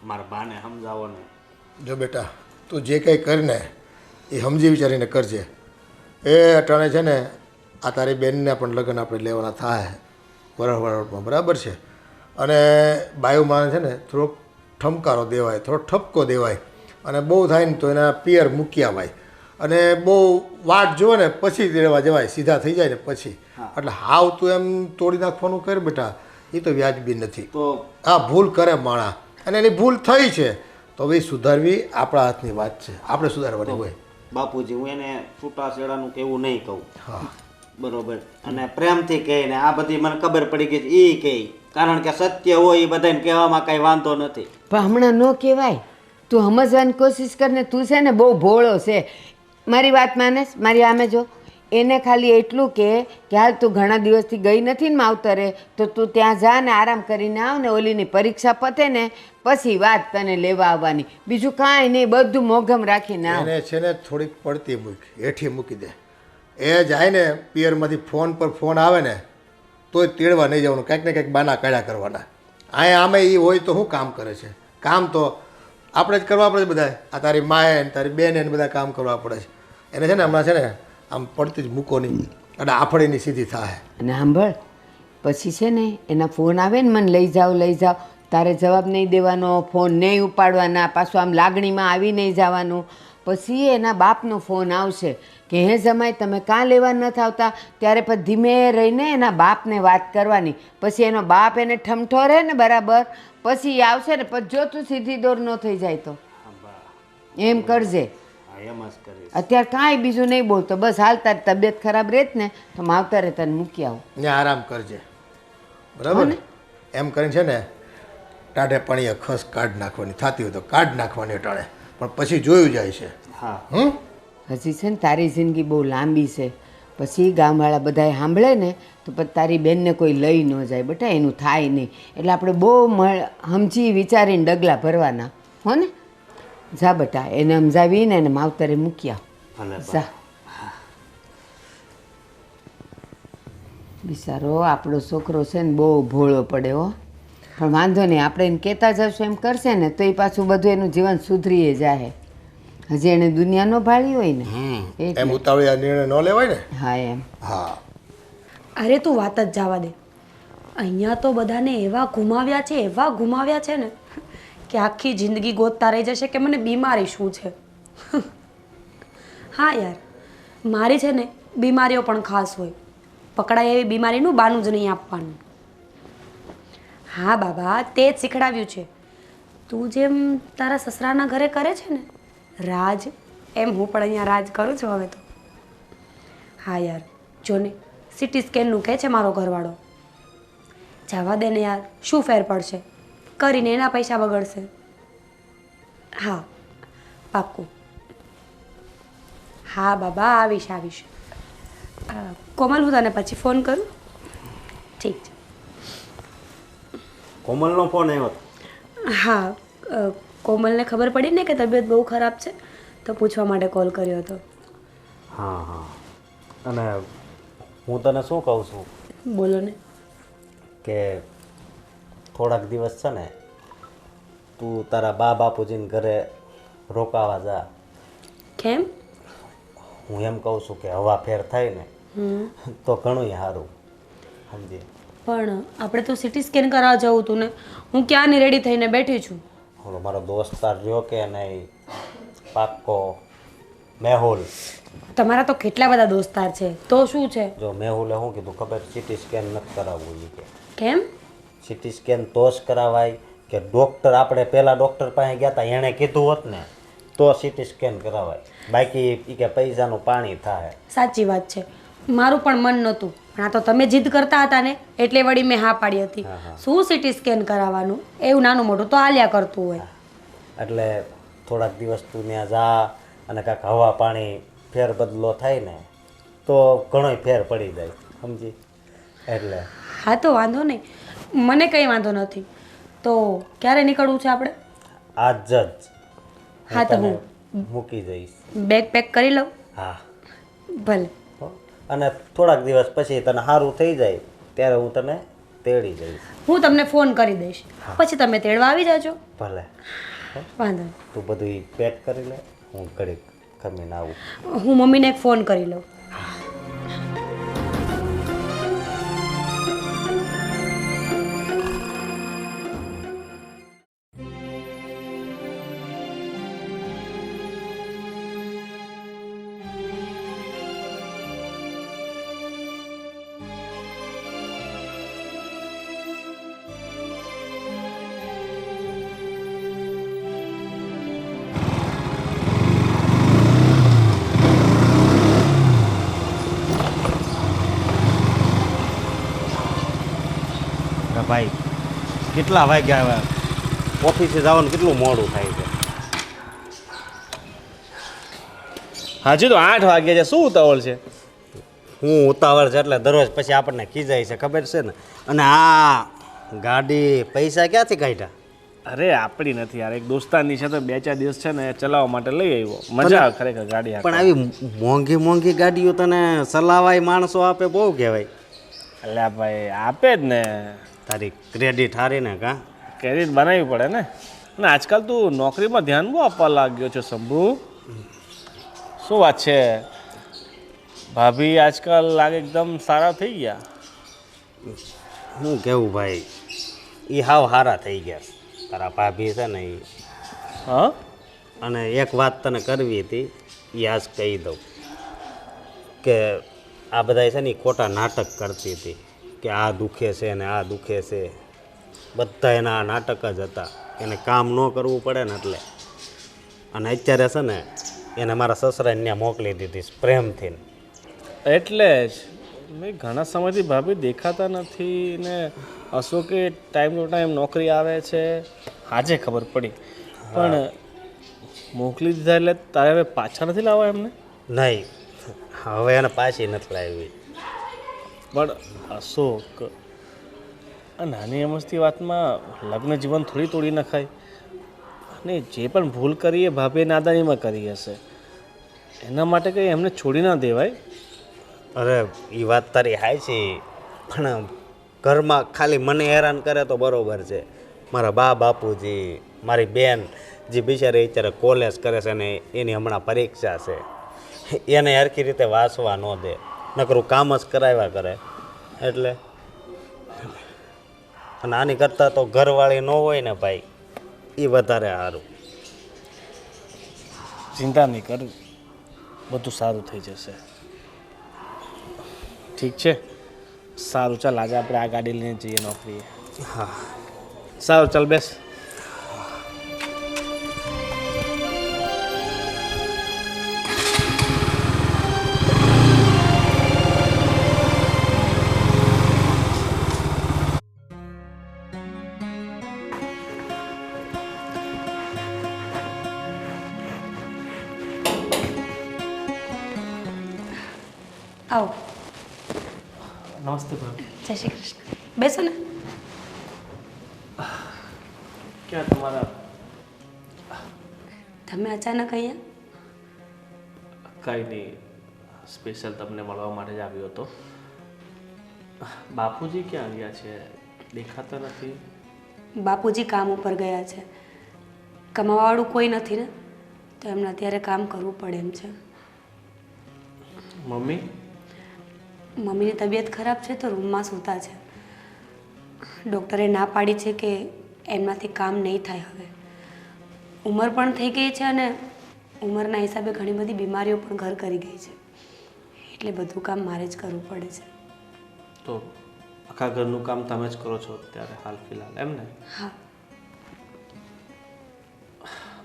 Speaker 5: મારા બાને સમજાવો ને.
Speaker 4: જો બેટા તું જે કંઈ કરીને એ સમજી વિચારીને કરજે. એ અટાણે છે ને આ તારી બેનને પણ લગ્ન આપણે લેવાના થાય વરસમાં, બરાબર છે? અને બાયુમાં છે ને થોડોક ઠમકારો દેવાય, થોડો ઠપકો દેવાય અને બહુ થાય ને તો એના પિયર મૂકી આવાય. અને બહુ વાટ જુએ ને પછી રહેવા જવાય, સીધા થઈ જાય ને પછી. એટલે હાવ તું એમ તોડી નાખવાનું કર બેટા, એ તો વ્યાજબી નથી.
Speaker 5: તો
Speaker 4: આ ભૂલ કરે માણા અને એની ભૂલ થઈ છે તો ભાઈ સુધારવી આપણા હાથની વાત છે, આપણે સુધારવાની હોય.
Speaker 5: બાપુજી હું એને છૂટાછેડાનું કેવું નહીં કહું
Speaker 4: હા
Speaker 5: બરોબર અને પ્રેમથી કહે ને આ બધી મને ખબર પડી ગઈ છે એ કહે કારણ કે સત્ય હોય એ બધાને કહેવામાં કાંઈ વાંધો નથી.
Speaker 3: પણ હમણાં ન કહેવાય. તું સમજવાની કોશિશ કરને. તું છે ને બહુ ભોળો છે. મારી વાત માનેશ? મારી આમે જો એને ખાલી એટલું કે હાલ તું ઘણા દિવસથી ગઈ નથી ને માવતરે, તો તું ત્યાં જા ને આરામ કરીને આવ ને ઓલીની પરીક્ષા પતે ને પછી વાત તને લેવા આવવાની. બીજું કાંઈ નહીં, બધું મોઘમ રાખીને આવ.
Speaker 4: એને છે ને થોડીક પડતી મૂકી, હેઠી મૂકી દે. એ જાય ને પિયરમાંથી ફોન પર ફોન આવે ને તોય તેડવા નહીં જવાનું, કંઈક ને કંઈક બાના કાઢ્યા કરવાના. અહીંયા આમે એ હોય તો શું કામ કરે છે? કામ તો આપણે જ કરવા પડે બધા. આ તારી માએ ને તારી બેને ને બધા કામ કરવા પડે છે. એને છે ને હમણાં છે ને આમ પડતી જ મૂકો નહીં એટલે આફડીની સીધી થાય.
Speaker 3: અને સાંભળ, પછી છે ને એના ફોન આવે ને મને લઈ જાઓ, તારે જવાબ નહીં દેવાનો, ફોન નહીં ઉપાડવાના, પાછું આમ લાગણીમાં આવી નહીં જવાનું. પછી એના બાપનો ફોન આવશે કે હે જમાઈ તમે કાં લેવા નથી આવતા, ત્યારે પછી ધીમે રહીને એના બાપને વાત કરવાની. પછી એનો બાપ એને ઠમઠોરે ને બરાબર, પછી એ આવશે ને પછી જો તું સીધી દોર ન થઈ જાય તો એમ કરજે.
Speaker 5: એમ જ કરીશ.
Speaker 3: અત્યારે કાંઈ બીજું નહીં બોલતો, બસ હાલ તારી તબિયત ખરાબ રહેત ને તો માવતરે તને મૂકી આવું.
Speaker 4: ને આરામ કરજે બરાબર ને? એમ કરીને છે ને ટાઢે પાણીએ ખસ કાઢ નાખવાની થતી હોય તો કાઢ નાખવાની ટાળે, પણ પછી જોયું જાય છે.
Speaker 5: હા
Speaker 3: હજી છે ને તારી જિંદગી બહુ લાંબી છે. પછી ગામવાળા બધાએ સાંભળે ને તો પછી તારી બેનને કોઈ લઈ ન જાય બેટા, એનું થાય નહીં. એટલે આપણે બહુ સમજી વિચારીને ડગલા ભરવાના હો ને. જા બેટા, એને સમજાવીને એને માવતરે મૂક્યા.
Speaker 5: ભલે
Speaker 3: જા. બિચારો આપણો છોકરો છે ને બહુ ભોળો પડે હો. પણ વાંધો નહીં, આપણે એને કહેતા જશું એમ કરશે ને તો એ પાછું બધું એનું જીવન સુધરીએ જાય. હજી એને દુનિયા ન ભાળી હોય ને એટલે.
Speaker 4: એમ ઉતાવળી આ નિર્ણય ન લેવાય ને.
Speaker 3: હા એમ.
Speaker 4: હા
Speaker 1: અરે તું વાત જ જવા દે. અહીંયા તો બધાને એવા ઘુમાવ્યા છે ને કે આખી જિંદગી ગોતતા રહી જશે કે મને બીમારી શું છે. હા યાર, મારી છે ને બીમારીઓ પણ ખાસ હોય. પકડાય એવી બીમારીનું બાનું જ નહીં આપવાનું. હા બાબા, તે જ શીખડાવ્યું છે. તું જેમ તારા સસરાના ઘરે કરે છે ને રાજ, એમ હું પણ અહીંયા રાજ કરું છું હવે તો. હા યાર, જો ને સિટી સ્કેનનું કહે છે મારો ઘરવાળો. જવા દે ને યાર, શું ફેર પડશે? કરીને એના પૈસા બગડશે. હા પાક્કું. હા બાબા, આવીશ. કોમલ, હું તને પછી ફોન કરું. ઠીક છે.
Speaker 5: કોમલનો ફોન આવ્યો.
Speaker 1: હા, કોમલને ખબર પડી ને કે તબિયત બહુ ખરાબ છે તો પૂછવા માટે કોલ કર્યો હતો.
Speaker 5: હા અને હું તને શું કહું છું
Speaker 1: બોલો ને.
Speaker 5: કે થોડાક દિવસ છે ને તું તારા બાપુજીને ઘરે રોકાવા જા.
Speaker 1: કેમ?
Speaker 5: હું એમ કહું છું કે હવા ફેર થાય ને તો ઘણું સારું, સમજી.
Speaker 1: પણ આપણે તો સિટી સ્કેન કરાવવા જવું હતું ને. હું ક્યાંની રેડી થઈને બેઠી છું.
Speaker 5: ઓલો મારો દોસ્તાર રહ્યો કે નહીં, પાક્કો મેહુલ.
Speaker 1: તમારા તો કેટલા બધા દોસ્તાર છે, તો શું છે?
Speaker 5: જો મેહુલે શું કીધું ખબર? સિટી સ્કેન નથી કરાવવું એ કે.
Speaker 1: કેમ?
Speaker 5: સિટી સ્કેન તો જ કરાવાય કે ડૉક્ટર, આપણે પહેલાં ડૉક્ટર પાસે ગયા હતા એણે કીધું હોત ને તો સિટી સ્કેન કરાવાય, બાકી એ કે પૈસાનું પાણી થાય.
Speaker 1: સાચી વાત છે, મારું પણ મન નહોતું, પણ આ તો તમે જીદ કરતા હતા ને એટલે વળી મેં હા પાડી હતી. શું સિટી સ્કેન કરાવવાનું, એવું નાનું મોટું તો હાલ્યા કરતું હોય.
Speaker 5: એટલે થોડાક દિવસ તું ત્યાં જા અને કાંઈક હવા પાણી ફેર બદલો થાય ને તો ઘણોય ફેર પડી જાય, સમજી. એટલે
Speaker 1: હા તો વાંધો નહીં, મને કંઈ વાંધો નથી. તો ક્યારે નીકળવું છે આપણે?
Speaker 5: આજ જ
Speaker 1: હા તો હું
Speaker 5: મૂકી જઈશ.
Speaker 1: બેગ પેક કરી લઉં?
Speaker 5: હા
Speaker 1: ભલે.
Speaker 5: હો. અને થોડાક દિવસ પછી તને સારું થઈ જાય ત્યારે હું તને તેડી જઈશ.
Speaker 1: હું તમને ફોન કરી દઈશ, પછી તમે તેડવા આવી જાજો.
Speaker 5: ભલે.
Speaker 1: વાંધો નહીં.
Speaker 5: તું બધું પેક કરી લે, હું ઘડીક ખમીને આવું.
Speaker 1: હું મમ્મીને એક ફોન કરી લઉં.
Speaker 5: ભાઈ કેટલા વાગ્યા હવે ઓફિસે જવાનું કેટલું મોડું થાય છે.
Speaker 7: હાજી તો 8 વાગ્યા છે, શું ઉતાવળ છે?
Speaker 5: હું ઉતાવળ છે એટલે દરરોજ પછી આપણને ખીજાય છે ખબર છે ને. અને આ ગાડી પૈસા ક્યાંથી કાઢ્યા?
Speaker 7: અરે આપણી નથી યાર, એક દોસ્તારની છે તો 2-4 દિવસ છે ને ચલાવવા માટે લઈ આવ્યો. મજા આવે ખરેખર ગાડી
Speaker 5: પણ આવી મોંઘી મોંઘી ગાડીઓ તને ચલાવાય માણસો આપે બહુ કહેવાય.
Speaker 7: અલ્યા ભાઈ આપે જ ને,
Speaker 5: તારી ક્રેડિટ હારી ને કાં?
Speaker 7: ક્રેડિટ બનાવવી પડે ને. અને આજકાલ તું નોકરીમાં ધ્યાન બહુ આપવા લાગ્યો છે શંભુ. શું વાત છે? ભાભી આજકાલ લાગે એકદમ સારા થઈ ગયા.
Speaker 5: શું કેવું ભાઈ, એ હાવ હારા થઈ ગયા તારા ભાભી છે ને એ.
Speaker 7: હા
Speaker 5: અને એક વાત તને કરવી હતી એ આજ કહી દઉં કે આ બધા છે ને એ ખોટા નાટક કરતી હતી કે આ દુખે છે ને આ દુખે છે. બધા એના આ નાટક જ હતા, એને કામ ન કરવું પડે ને એટલે. અને અત્યારે છે ને એને મારા સસરાને ત્યાં મોકલી દીધી પ્રેમથી.
Speaker 7: એટલે જ મેં ઘણા સમયથી ભાભી દેખાતા નથી ને અશોકે ટાઈમ ટુ ટાઈમ નોકરી આવે છે, આજે ખબર પડી. પણ મોકલી દીધા એટલે તારે હવે પાછા નથી લાવવા એમને?
Speaker 5: નહીં, હવે એને પાછી નથી લાવી.
Speaker 7: પણ અશોક, આ નાની અમસ્તી વાતમાં લગ્ન જીવન થોડી તોડી નખાય. અને જે પણ ભૂલ કરી એ ભાભીએ નાદાનીમાં કરી હશે, એના માટે કંઈ એમને છોડી ના દેવાય.
Speaker 5: અરે એ વાત તારી હાય છે, પણ ઘરમાં ખાલી મને હેરાન કરે તો બરાબર છે. મારા બા બાપુજી, મારી બેન જે બિચારી અત્યારે કોલેજ કરે છે ને એની હમણાં પરીક્ષા છે, એને હરખી રીતે વાંચવા ન દે, નકરું કામ જ કરાવ્યા કરે. એટલે અને આની કરતાં તો ઘરવાળી ન હોય ને ભાઈ એ વધારે સારું.
Speaker 7: ચિંતા નહીં કર, બધું સારું થઈ જશે. ઠીક છે, સારું ચાલ આજે આપણે આ ગાડી લઈને જઈએ નોકરીએ.
Speaker 5: હા
Speaker 7: સારું ચાલ બેસ.
Speaker 1: આવો.
Speaker 7: નમસ્તે ભાભી.
Speaker 1: જય શ્રી કૃષ્ણ. બેસો ને.
Speaker 7: ક્યાં તમારા
Speaker 1: તમે અચાનક અહીંયા?
Speaker 7: કંઈ નહીં, સ્પેશિયલ તમને મળવા માટે જ આવ્યો હતો. બાપુજી ક્યાં ગયા છે? દેખાતા નથી.
Speaker 1: બાપુજી કામ ઉપર ગયા છે. કમાવાવાળું કોઈ નથી ને, તો એમને અત્યારે કામ કરવું પડે એમ છે.
Speaker 7: મમ્મી?
Speaker 1: મમ્મીની તબિયત ખરાબ છે તો રૂમમાં સૂતા છે. ડૉક્ટરે ના પાડી છે કે એમનાથી કામ નહીં થાય. હવે ઉંમર પણ થઈ ગઈ છે અને ઉંમરના હિસાબે ઘણી બધી બીમારીઓ પણ ઘર કરી ગઈ છે, એટલે બધું કામ મારે જ કરવું પડે છે.
Speaker 7: તો આખા ઘરનું કામ તમે જ કરો છો અત્યારે હાલ ફિલહાલ, એમ ને?
Speaker 1: હા.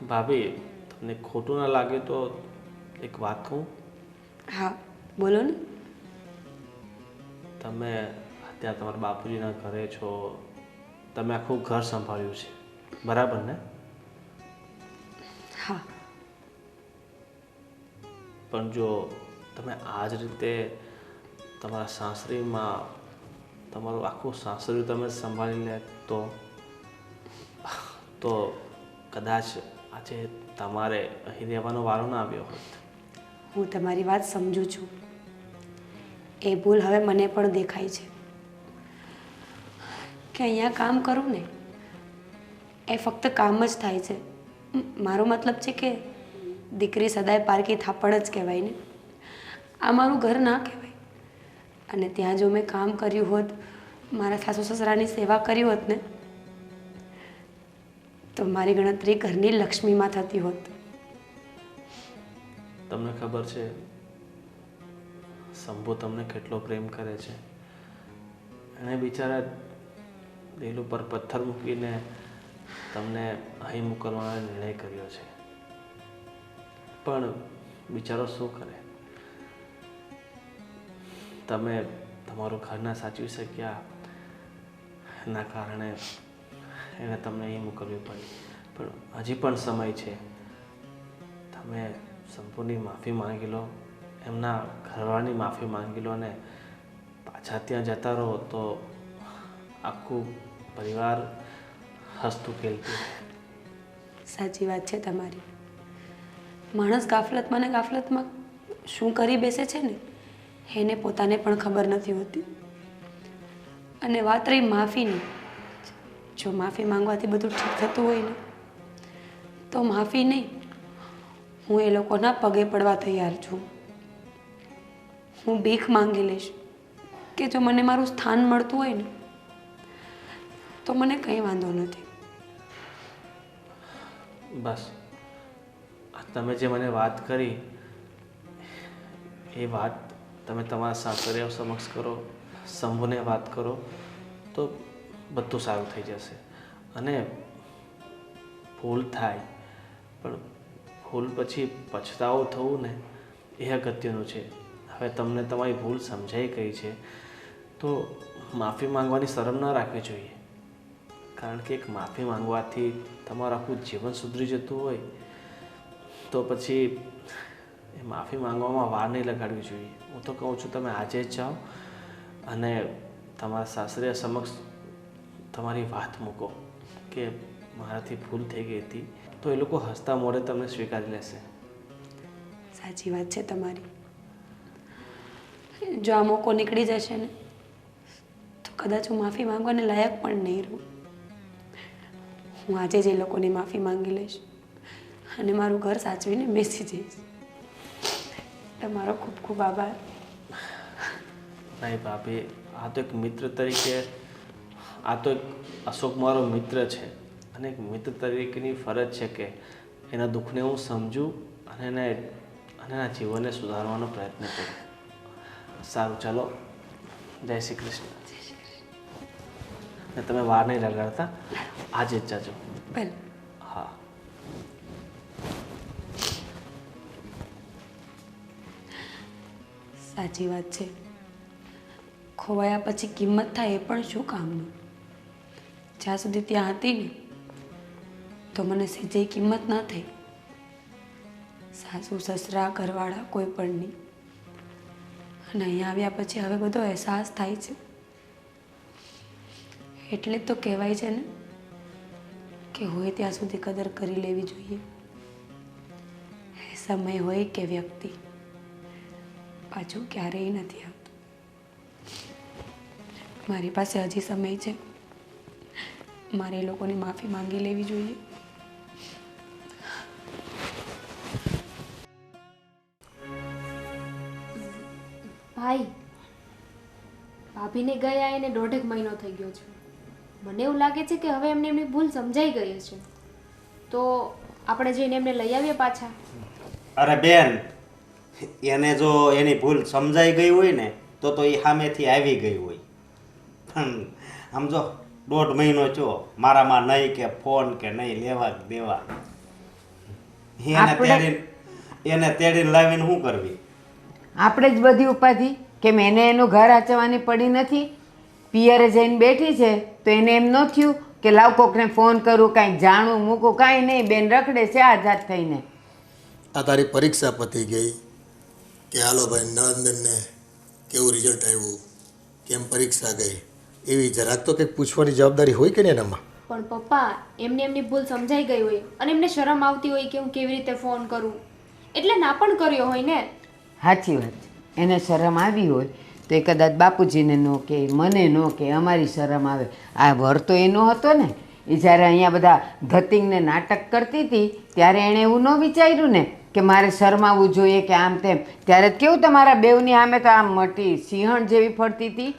Speaker 7: ભાભી, તમને ખોટું ના લાગે તો એક વાત કહું?
Speaker 1: હા બોલો ને.
Speaker 7: તમે અત્યારે તમારા બાપુજીના ઘરે છો, તમે આખું ઘર સંભાળ્યું છે, બરાબર ને?
Speaker 1: હા.
Speaker 7: પણ જો તમે આ જ રીતે તમારા સાસરીમાં તમારું આખું સાસરી તમે સંભાળી લે તો કદાચ આજે તમારે અહીં રહેવાનો વારો ના આવ્યો હોત.
Speaker 1: હું તમારી વાત સમજું છું. એ ભૂલ હવે મને પણ દેખાય છે કે અહીંયા કામ કરું ને એ ફક્ત કામ જ થાય છે. મારો મતલબ છે કે દીકરી સદાય પારકી થાપડ જ કહેવાય ને. આ મારું ઘર ના કહેવાય. અને ત્યાં જો મેં કામ કર્યું હોત, મારા સાસુ સસરાની સેવા કરી હોત ને, તો મારી ગણતરી ઘરની લક્ષ્મીમાં થતી હોત.
Speaker 7: તમને ખબર છે શંભુ તમને કેટલો પ્રેમ કરે છે. એણે બિચારા દિલ ઉપર પથ્થર મૂકીને તમને અહીં મોકલવાનો નિર્ણય કર્યો છે. પણ બિચારો શું કરે? તમે તમારું ઘર ના સાચવી શક્યા એના કારણે એને તમને અહીં મોકલવી પડી. પણ હજી પણ સમય છે. તમે સંપૂર્ણ માફી માંગી લો, એમના ઘરવાળાની માફી માંગી લો અને પાછા ત્યાં જતા રહો તો આખું પરિવાર હસતું ખેલતું.
Speaker 1: સાચી વાત છે તમારી. માણસ ગાફલતમાં ને ગાફલતમાં શું કરી બેસે છે ને એને પોતાને પણ ખબર નથી હોતી. અને વાત રહી માફીની, જો માફી માંગવાથી બધું ઠીક થતું હોય ને તો માફી નહીં, હું એ લોકોના પગે પડવા તૈયાર છું. હું ભીખ માંગી લઈશ કે જો મને મારું સ્થાન મળતું હોય ને તો મને કંઈ વાંધો નથી.
Speaker 7: બસ તમે જે મને વાત કરી એ વાત તમે તમારા સાસરિયા સમક્ષ કરો, શંભુને વાત કરો તો બધું સારું થઈ જશે. અને ભૂલ થાય પણ ભૂલ પછી પછતાવો થવું ને એ અગત્યનું છે. હવે તમને તમારી ભૂલ સમજાઈ ગઈ છે તો માફી માંગવાની શરમ ન રાખવી જોઈએ. કારણ કે એક માફી માંગવાથી તમારું આખું જીવન સુધરી જતું હોય તો પછી એ માફી માંગવામાં વાર નહીં લગાડવી જોઈએ. હું તો કહું છું તમે આજે જ જાઓ અને તમારા સાસરિયા સમક્ષ તમારી વાત મૂકો કે મારાથી ભૂલ થઈ ગઈ હતી, તો એ લોકો હસતા મોઢે તમને સ્વીકારી લેશે.
Speaker 1: સાચી વાત છે તમારી. જો આ મોકો નીકળી જશે ને તો કદાચ હું માફી માંગવાને લાયક પણ નહીં રહું. હું આજે જ એ લોકોની માફી માંગી લઈશ અને મારું ઘર સાચવીને બેસી જઈશ. તમારો ખૂબ ખૂબ આભાર.
Speaker 7: નહીં ભાભી, આ તો એક મિત્ર તરીકે, આ તો એક અશોક મારો મિત્ર છે અને એક મિત્ર તરીકેની ફરજ છે કે એના દુઃખને હું સમજું અને એના જીવનને સુધારવાનો પ્રયત્ન કરું. સારું, ચાલો, જય શ્રી કૃષ્ણ. ને તમે વાર નહીં લગાડતા, આજે જ જાજો.
Speaker 1: ભલે.
Speaker 7: હા.
Speaker 1: સાચી વાત છે. ખોવાયા પછી કિંમત થાય એ પણ શું કામનું. જ્યાં સુધી ત્યાં હતી ને તો મને સીધે કિંમત ન થઈ. સાસુ સસરા ઘરવાળા કોઈ પણ નહીં. અને અહીંયા આવ્યા પછી હવે બધો અહેસાસ થાય છે. એટલે જ તો કહેવાય છે ને કે હોય ત્યાં સુધી કદર કરી લેવી જોઈએ. એ સમય હોય કે વ્યક્તિ પાછું ક્યારેય નથી આવતું. મારી પાસે હજી સમય છે. મારે એ લોકોની માફી માંગી લેવી જોઈએ.
Speaker 2: ભાઈ, ભાભીને ગયા એને 1.5 મહિનો થઈ ગયો છે. મને એવું લાગે છે કે હવે એમને એમની ભૂલ સમજાઈ ગઈ છે, તો આપણે જઈને એમને લઈ આવીએ પાછા.
Speaker 5: અરે બેન, એને જો એની ભૂલ સમજાઈ ગઈ હોય ને તો એ સામેથી આવી ગઈ હોય. પણ આમ જો 1.5 મહિનો છો મારામાં નહીં કે ફોન કે નહીં લેવા દેવા. એને તેડીને લાવીને શું કરવી?
Speaker 3: આપણે જ બધી ઉપાધિ કેમ? એને એનું ઘર આચવવાની પડી નથી? પિયરે જઈને બેઠી છે તો એને એમ ન થયું કે લાવ કોકને ફોન કરું, કાંઈક જાણું મૂકું? કાંઈ નહીં, બેન રખડે છે આઝાદ થઈને.
Speaker 4: આ તારી પરીક્ષા પતી ગઈ કે હાલો ભાઈ નંદનને કેવું રિઝલ્ટ આવ્યું, કેમ પરીક્ષા ગઈ, એવી જરાક તો કંઈક પૂછવાની જવાબદારી હોય કે નહીં એનામાં?
Speaker 2: પણ પપ્પા, એમને એમની ભૂલ સમજાઈ ગઈ હોય અને એમને શરમ આવતી હોય કે હું કેવી રીતે ફોન કરું, એટલે ના પણ કર્યો હોય ને.
Speaker 3: સાચી વાત છે. એને શરમ આવી હોય તો એ કદાચ બાપુજીને ન કે, મને ન કે, અમારી શરમ આવે. આ વર તો એનો હતો ને. એ જ્યારે અહીંયા બધા ધતિંગને નાટક કરતી હતી ત્યારે એણે એવું ન વિચાર્યું ને કે મારે શરમાવવું જોઈએ કે આમ તેમ. ત્યારે કેવું તમારા બેવની સામે તો આમ મોટી સિંહણ જેવી ફરતી હતી.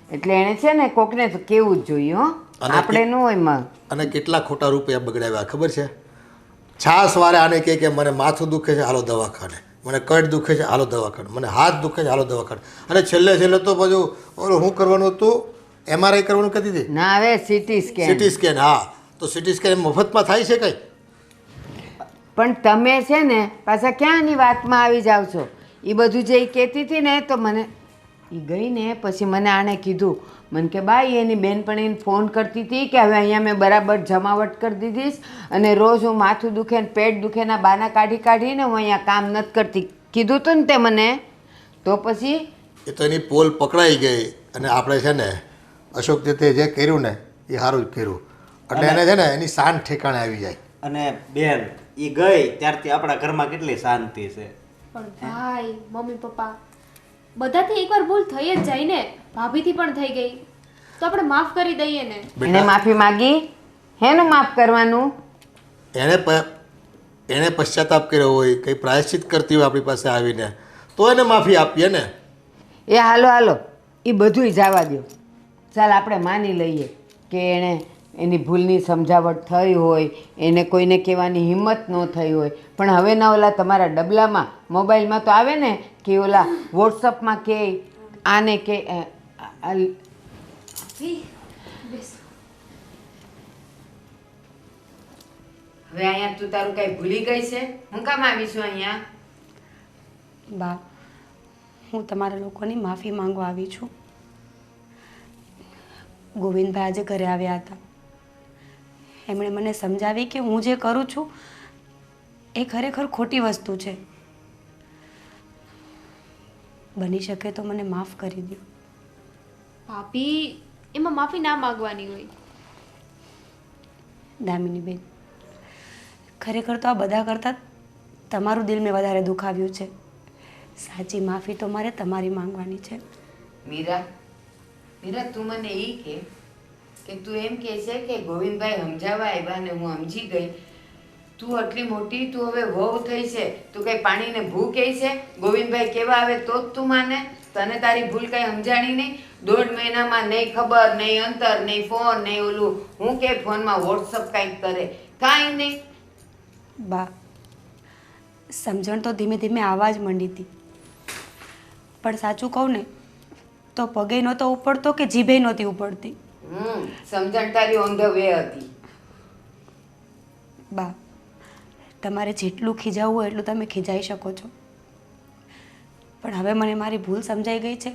Speaker 3: એટલે એણે છે ને કોકને તો કેવું જ જોઈએ. હો, આપણે ન હોય માં.
Speaker 4: અને કેટલા ખોટા રૂપિયા બગડાવ્યા ખબર છે? છાસ વારે આને કહે કે મને માથું દુખે છે, હાલો દવાખાને, મને કટ દુખે છે, હાલો દવાખાને, મને હાથ દુખે છે, હાલો દવાખાને. અને છેલ્લે તો બધું ઓલું શું કરવાનું હતું? MRI કરવાનું કહેતી હતી.
Speaker 3: ના હવે સીટી સ્કેન.
Speaker 4: સીટી સ્કેન, હા. તો સીટી સ્કેન મફતમાં થાય છે કંઈ?
Speaker 3: પણ તમે છે ને પાછા ક્યાંની વાતમાં આવી જાવ છો? એ બધું જે કહેતી હતી ને તો મને એ ગઈ ને પછી મને આણે કીધું મને કે બાઈ એની બેનપણીને ફોન કરતી હતી કે હવે અહીંયા મેં બરાબર જમાવટ કરી દીધીશ અને રોજ હું માથું દુખે ને પેટ દુખેના બાના કાઢીને હું અહીંયા કામ નથી કરતી કીધું તું ને તે મને તો પછી
Speaker 4: એ તો એની પોલ પકડાઈ ગઈ અને આપણે છે ને અશોક તે જે કર્યું ને એ સારું જ કર્યું એટલે એને છે ને એની શાન ઠેકાણે આવી જાય.
Speaker 5: અને બેન એ ગઈ ત્યારથી આપણા ઘરમાં કેટલી શાંતિ છે.
Speaker 2: પણ ભાઈ મમ્મી પપ્પા બધાથી એકવાર ભૂલ થઈ જ જાય ને. ભાભીથી પણ થઈ ગઈ તો આપણે માફ કરી દઈએ ને.
Speaker 3: એને માફી માગી હેનું માફ કરવાનું
Speaker 4: એણે પશ્ચાતાપ કર્યો હોય કંઈ પ્રાયશ્ચિત કરતી હોય આપણી પાસે આવીને તો એને માફી આપીએ ને.
Speaker 3: એ હાલો એ બધુંય જવા દો. ચાલ આપણે માની લઈએ કે એણે એની ભૂલની સમજાવટ થઈ હોય એને કોઈને કહેવાની હિંમત ન થઈ હોય પણ હવે ના ઓલા તમારા ડબલામાં મોબાઈલમાં તો આવે ને કે ઓલા વોટ્સઅપમાં કે આને કે હવે અહીંયા તું તારું કઈ ભૂલી ગઈ છે હું કામ આવીશું અહીંયા
Speaker 1: બા હું તમારા લોકોની માફી માંગવા આવી છું. ગોવિંદભાઈ આજે ઘરે આવ્યા હતા. એમણે મને સમજાવી કે હું જે કરું છું એ ખરેખર ખોટી વસ્તુ છે. બની શકે તો મને માફ કરી દો.
Speaker 2: ભાભી એમાં માફી ના માંગવાની હોય.
Speaker 1: દામિનીબેન ખરેખર તો આ બધા કરતાં તમારું દિલ મેં વધારે દુખાવ્યું છે. સાચી માફી તો મારે તમારી માંગવાની છે.
Speaker 3: મીરા તું મને એ કે તું એમ કહે છે કે ગોવિંદભાઈ સમજાવવા આવ્યા ને હું સમજી ગઈ. તું આટલી મોટી તું હવે વહુ થઈ છે તું કઈ પાણીને ભૂ કહે છે ગોવિંદભાઈ કેવા આવે તો જ તું માને. તને તારી ભૂલ કઈ સમજાણી નહીં. 1.5 મહિનામાં નહીં ખબર નહીં અંતર નહીં ફોન નહીં ઓલું હું કે ફોનમાં વોટ્સઅપ કાંઈક કરે કાંઈ નહીં.
Speaker 1: બા સમજણ તો ધીમે ધીમે આવવા જ માંડી હતી પણ સાચું કહું ને તો પગે નહોતો ઉપડતો કે જીભે નહોતી ઉપડતી.
Speaker 3: સમજણ તારી ઓન ધ વે હતી.
Speaker 1: બા તમારે જેટલું ખીજાવવું હોય એટલું તમે ખીજાઈ શકો છો પણ હવે મને મારી ભૂલ સમજાઈ ગઈ છે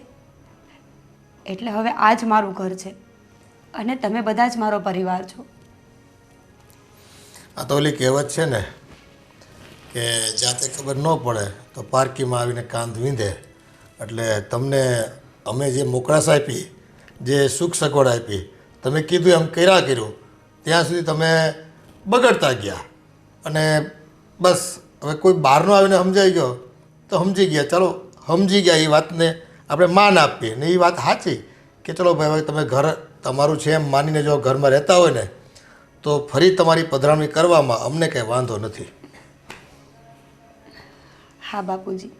Speaker 1: એટલે હવે આ જ મારું ઘર છે અને તમે બધા જ મારો પરિવાર છો.
Speaker 4: આ તો ઓલી કહેવત છે ને કે જાતે ખબર ન પડે તો પારકીમાં આવીને કાંધ વીંધે. એટલે તમને અમે જે મોકળાશ આપી જે સુખ સગવડ આપી તમે કીધું એમ કર્યું ત્યાં સુધી તમે બગડતા ગયા અને બસ હવે કોઈ બહારનો આવીને સમજાઈ ગયો તો સમજી ગયા. ચાલો સમજી ગયા એ વાતને આપણે માન આપીએ ને એ વાત સાચી કે ચલો ભાઈ હવે તમે ઘર તમારું છે એમ માનીને જો ઘરમાં રહેતા હોય ને તો ફરી તમારી પધરામણી કરવામાં અમને કંઈ વાંધો નથી.
Speaker 1: હા બાપુજી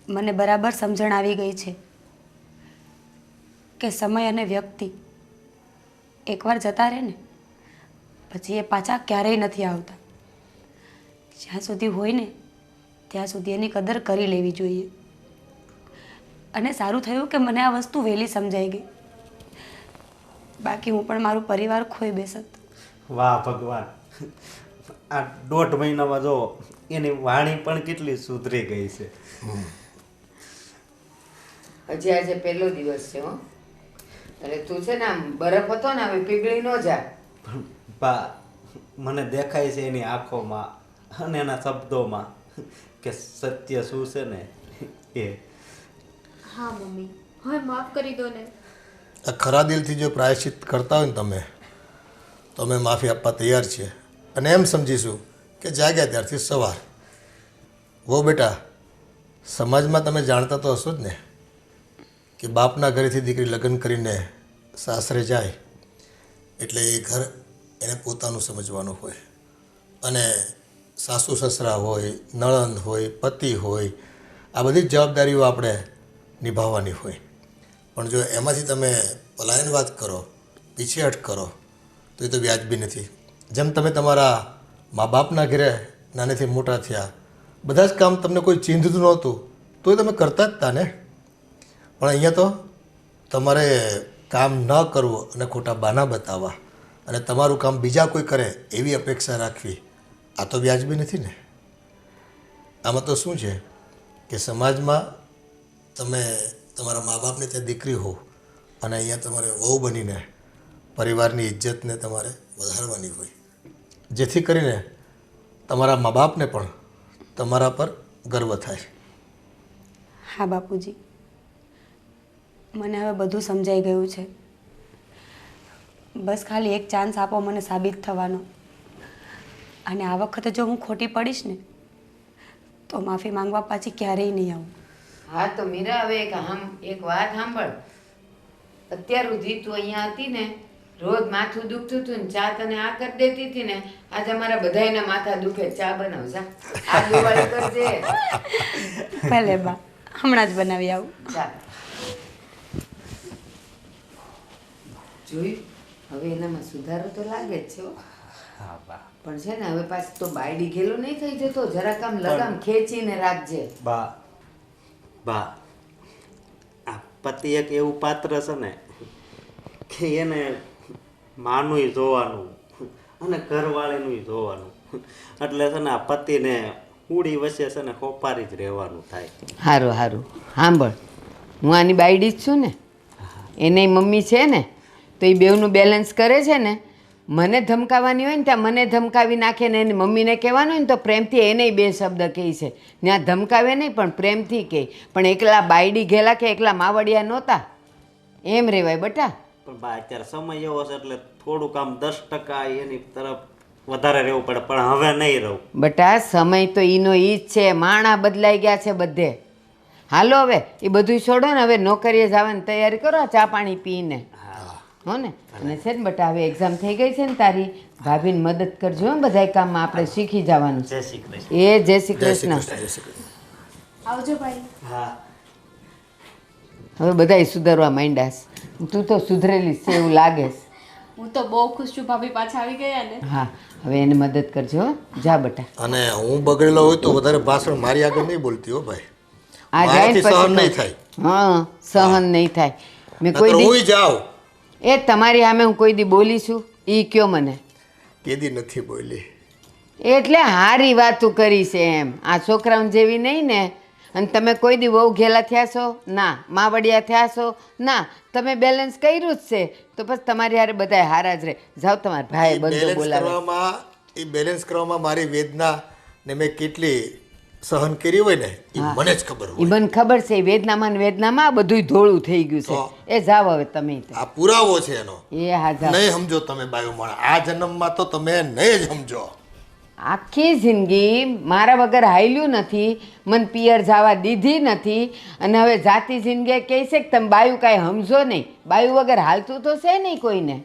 Speaker 1: મને બરાબર સમજણ આવી ગઈ છે કે સમય અને વ્યક્તિ એકવાર જતા રહે ને પછી એ પાછા ક્યારેય નથી આવતા. જ્યાં સુધી હોય ને ત્યાં સુધી એની કદર કરી લેવી જોઈએ અને સારું થયું કે મને આ વસ્તુ વહેલી સમજાઈ ગઈ બાકી હું પણ મારું પરિવાર ખોઈ બેસત.
Speaker 5: વાહ ભગવાન આ 1.5 મહિનામાં જો એની વાણી પણ કેટલી સુધરી ગઈ છે.
Speaker 3: હજી આજે પહેલો દિવસ છે હો એટલે તું છે ને આમ બરફ હતો ને હવે પીગળી ન જા.
Speaker 5: બા મને દેખાય છે એની આંખોમાં અને એના શબ્દોમાં કે સત્ય શું છે ને એ.
Speaker 2: હા મમ્મી હવે માફ કરી દો ને.
Speaker 4: આ ખરા દિલથી જો પ્રાયશ્ચિત કરતા હોય ને તમે તો અમે માફી આપવા તૈયાર છીએ અને એમ સમજીશું કે જાગ્યા ત્યારથી સવાર. વો બેટા સમાજમાં તમે જાણતા તો હશો જ ને કે બાપના ઘરેથી દીકરી લગ્ન કરીને સાસરે જાય એટલે એ ઘર એને પોતાનું સમજવાનું હોય અને સાસુ સસરા હોય નણંદ હોય પતિ હોય આ બધી જ જવાબદારીઓ આપણે નિભાવવાની હોય. પણ જો એમાંથી તમે પલાયનવાદ કરો પીછેહટ કરો તો એ તો વ્યાજબી નથી. જેમ તમે તમારા મા બાપના ઘરે નાનેથી મોટા થયા બધા જ કામ તમને કોઈ ચીંધતું નહોતું તો એ તમે કરતા જ તા ને. પણ અહીંયા તો તમારે કામ ન કરવું અને ખોટા બહાના બતાવવા અને તમારું કામ બીજા કોઈ કરે એવી અપેક્ષા રાખવી આ તો વ્યાજબી નથી ને. આમાં તો શું છે કે સમાજમાં તમે તમારા મા બાપને ત્યાં દીકરી હો અને અહીંયા તમારે વહુ બનીને પરિવારની ઇજ્જતને તમારે વધારવાની હોય, જેથી કરીને તમારા મા બાપને પણ તમારા પર ગર્વ થાય.
Speaker 1: હા બાપુજી, મને હવે બધું સમજાઈ ગયું છે. બસ ખાલી એક ચાન્સ આપો મને સાબિત થવાનો, અને આ વખતે જો હું ખોટી પડીશ ને તો માફી માંગવા પાછી ક્યારેય નહીં આવું.
Speaker 3: હા તો મીરા, હવે એક વાત સાંભળ. અત્યાર સુધી તું અહીંયા હતી ને, રોજ માથું દુખતું હતું ને ચા તને આ કરી દેતી હતી ને, આજે અમારા બધાયના માથા દુખે. ચા બનાવ જા, આ દિવાળી કરજે.
Speaker 1: ભલે બા, હમણાં જ બનાવી આવું.
Speaker 3: ચાલ જોયું, હવે એનામાં સુધારો તો લાગે જ છે હો. પણ છે ને હવે પાછું તો બાયડી ઘેલો નહીં થઈ જતો. જરાક આમ લગામ ખેંચીને રાખજે.
Speaker 5: બા બા આ પતિ એક એવું પાત્ર છે ને કે એને માનુંય જોવાનું અને ઘરવાળીનું જોવાનું, એટલે છે ને આ પતિને ઉડી વચ્ચે છે ને ખોપારી જ રહેવાનું થાય.
Speaker 3: સારું સારું સાંભળ, હું આની બાયડી જ છું ને, એને મમ્મી છે ને, તો એ બેવનું બેલેન્સ કરે છે ને. મને ધમકાવવાની હોય ને ત્યાં મને ધમકાવી નાખે ને એની મમ્મીને કહેવાનું હોય ને તો પ્રેમથી એને બે શબ્દ કહે છે. ત્યાં ધમકાવે નહીં પણ પ્રેમથી કહે. પણ એકલા બાયડી ઘેલા કે એકલા માવડિયા નહોતા, એમ રહેવાય બટા.
Speaker 5: પણ બા અત્યારે સમય એવો છે એટલે થોડુંક આમ 10% એની તરફ વધારે રહેવું પડે, પણ હવે નહીં રહું.
Speaker 3: બટા સમય તો ઈનો ઈ જ છે, માણા બદલાઈ ગયા છે બધે. હાલો હવે એ બધું છોડો ને, હવે નોકરીએ જવાની તૈયારી કરો, ચા પાણી પીને હો ને. અને છે ને બટા, હવે એક્ઝામ થઈ ગઈ છે ને તારી, ભાભીને મદદ કરજો હો બધા કામમાં, આપણે શીખી જવાનું.
Speaker 5: જય શ્રી કૃષ્ણ.
Speaker 3: એ જય શ્રી કૃષ્ણ.
Speaker 1: આવજો ભાઈ.
Speaker 5: હા
Speaker 3: હવે બધાય સુધરવા માંડ્યા છે. તું તો સુધરેલી છે એવું લાગે છે.
Speaker 9: હું તો બહુ ખુશ છું ભાભી પાછા આવી ગયા ને.
Speaker 3: હા હવે એને મદદ કરજો હો. જા બટા.
Speaker 4: અને હું બગડેલો હોય તો વધારે ભાષણ મારી આગળ નહીં બોલતી હો ભાઈ.
Speaker 3: આ જાય ને
Speaker 4: મારાથી સહન નહીં
Speaker 3: પછી
Speaker 4: થાય.
Speaker 3: હા સહન નહીં થાય. મેં કોઈ દી
Speaker 4: હું જાઉં
Speaker 3: એ તમારી સામે હું કોઈ દી બોલી છું? ઈ કયો મને.
Speaker 4: કેદી નથી બોલી.
Speaker 3: એટલે હારી વાતું કરી છે એમ, આ છોકરાઓ જેવી નહીં ને. અને તમે કોઈ દી બહુ ઘેલા થયા છો? ના. માવડિયા થયા છો? ના. તમે બેલેન્સ કર્યું જ છે તો પછી તમારી હારે બધાય હારા જ રહે. જાઓ તમારા ભાઈ બંધો બોલાવે.
Speaker 4: એ બેલેન્સ કરવામાં મારી વેદના ને મેં કેટલી સહન કરી હોય ને એ મને જ ખબર
Speaker 3: ઈ
Speaker 4: હોય.
Speaker 3: મને ખબર છે, ઈ વેદનામાં ને વેદનામાં આ બધુંય ધોળું થઈ ગયું છે. એ જાઓ હવે તમે ત્યાં.
Speaker 4: આ પુરાવો છે એનો.
Speaker 3: એ હા જાઓ.
Speaker 4: નહીં સમજો તમે બાયો માણા, આ જન્મમાં તો તમે નહીં જ સમજો.
Speaker 3: આખી જિંદગી મારા વગર હાલ્યું નથી, મને પિયર જવા દીધી નથી, અને હવે જાતી જિંદગી કહે છે કે તમે બાયું કાંઈ સમજો નહીં. બાયું વગર હાલતું તો છે નહીં કોઈને.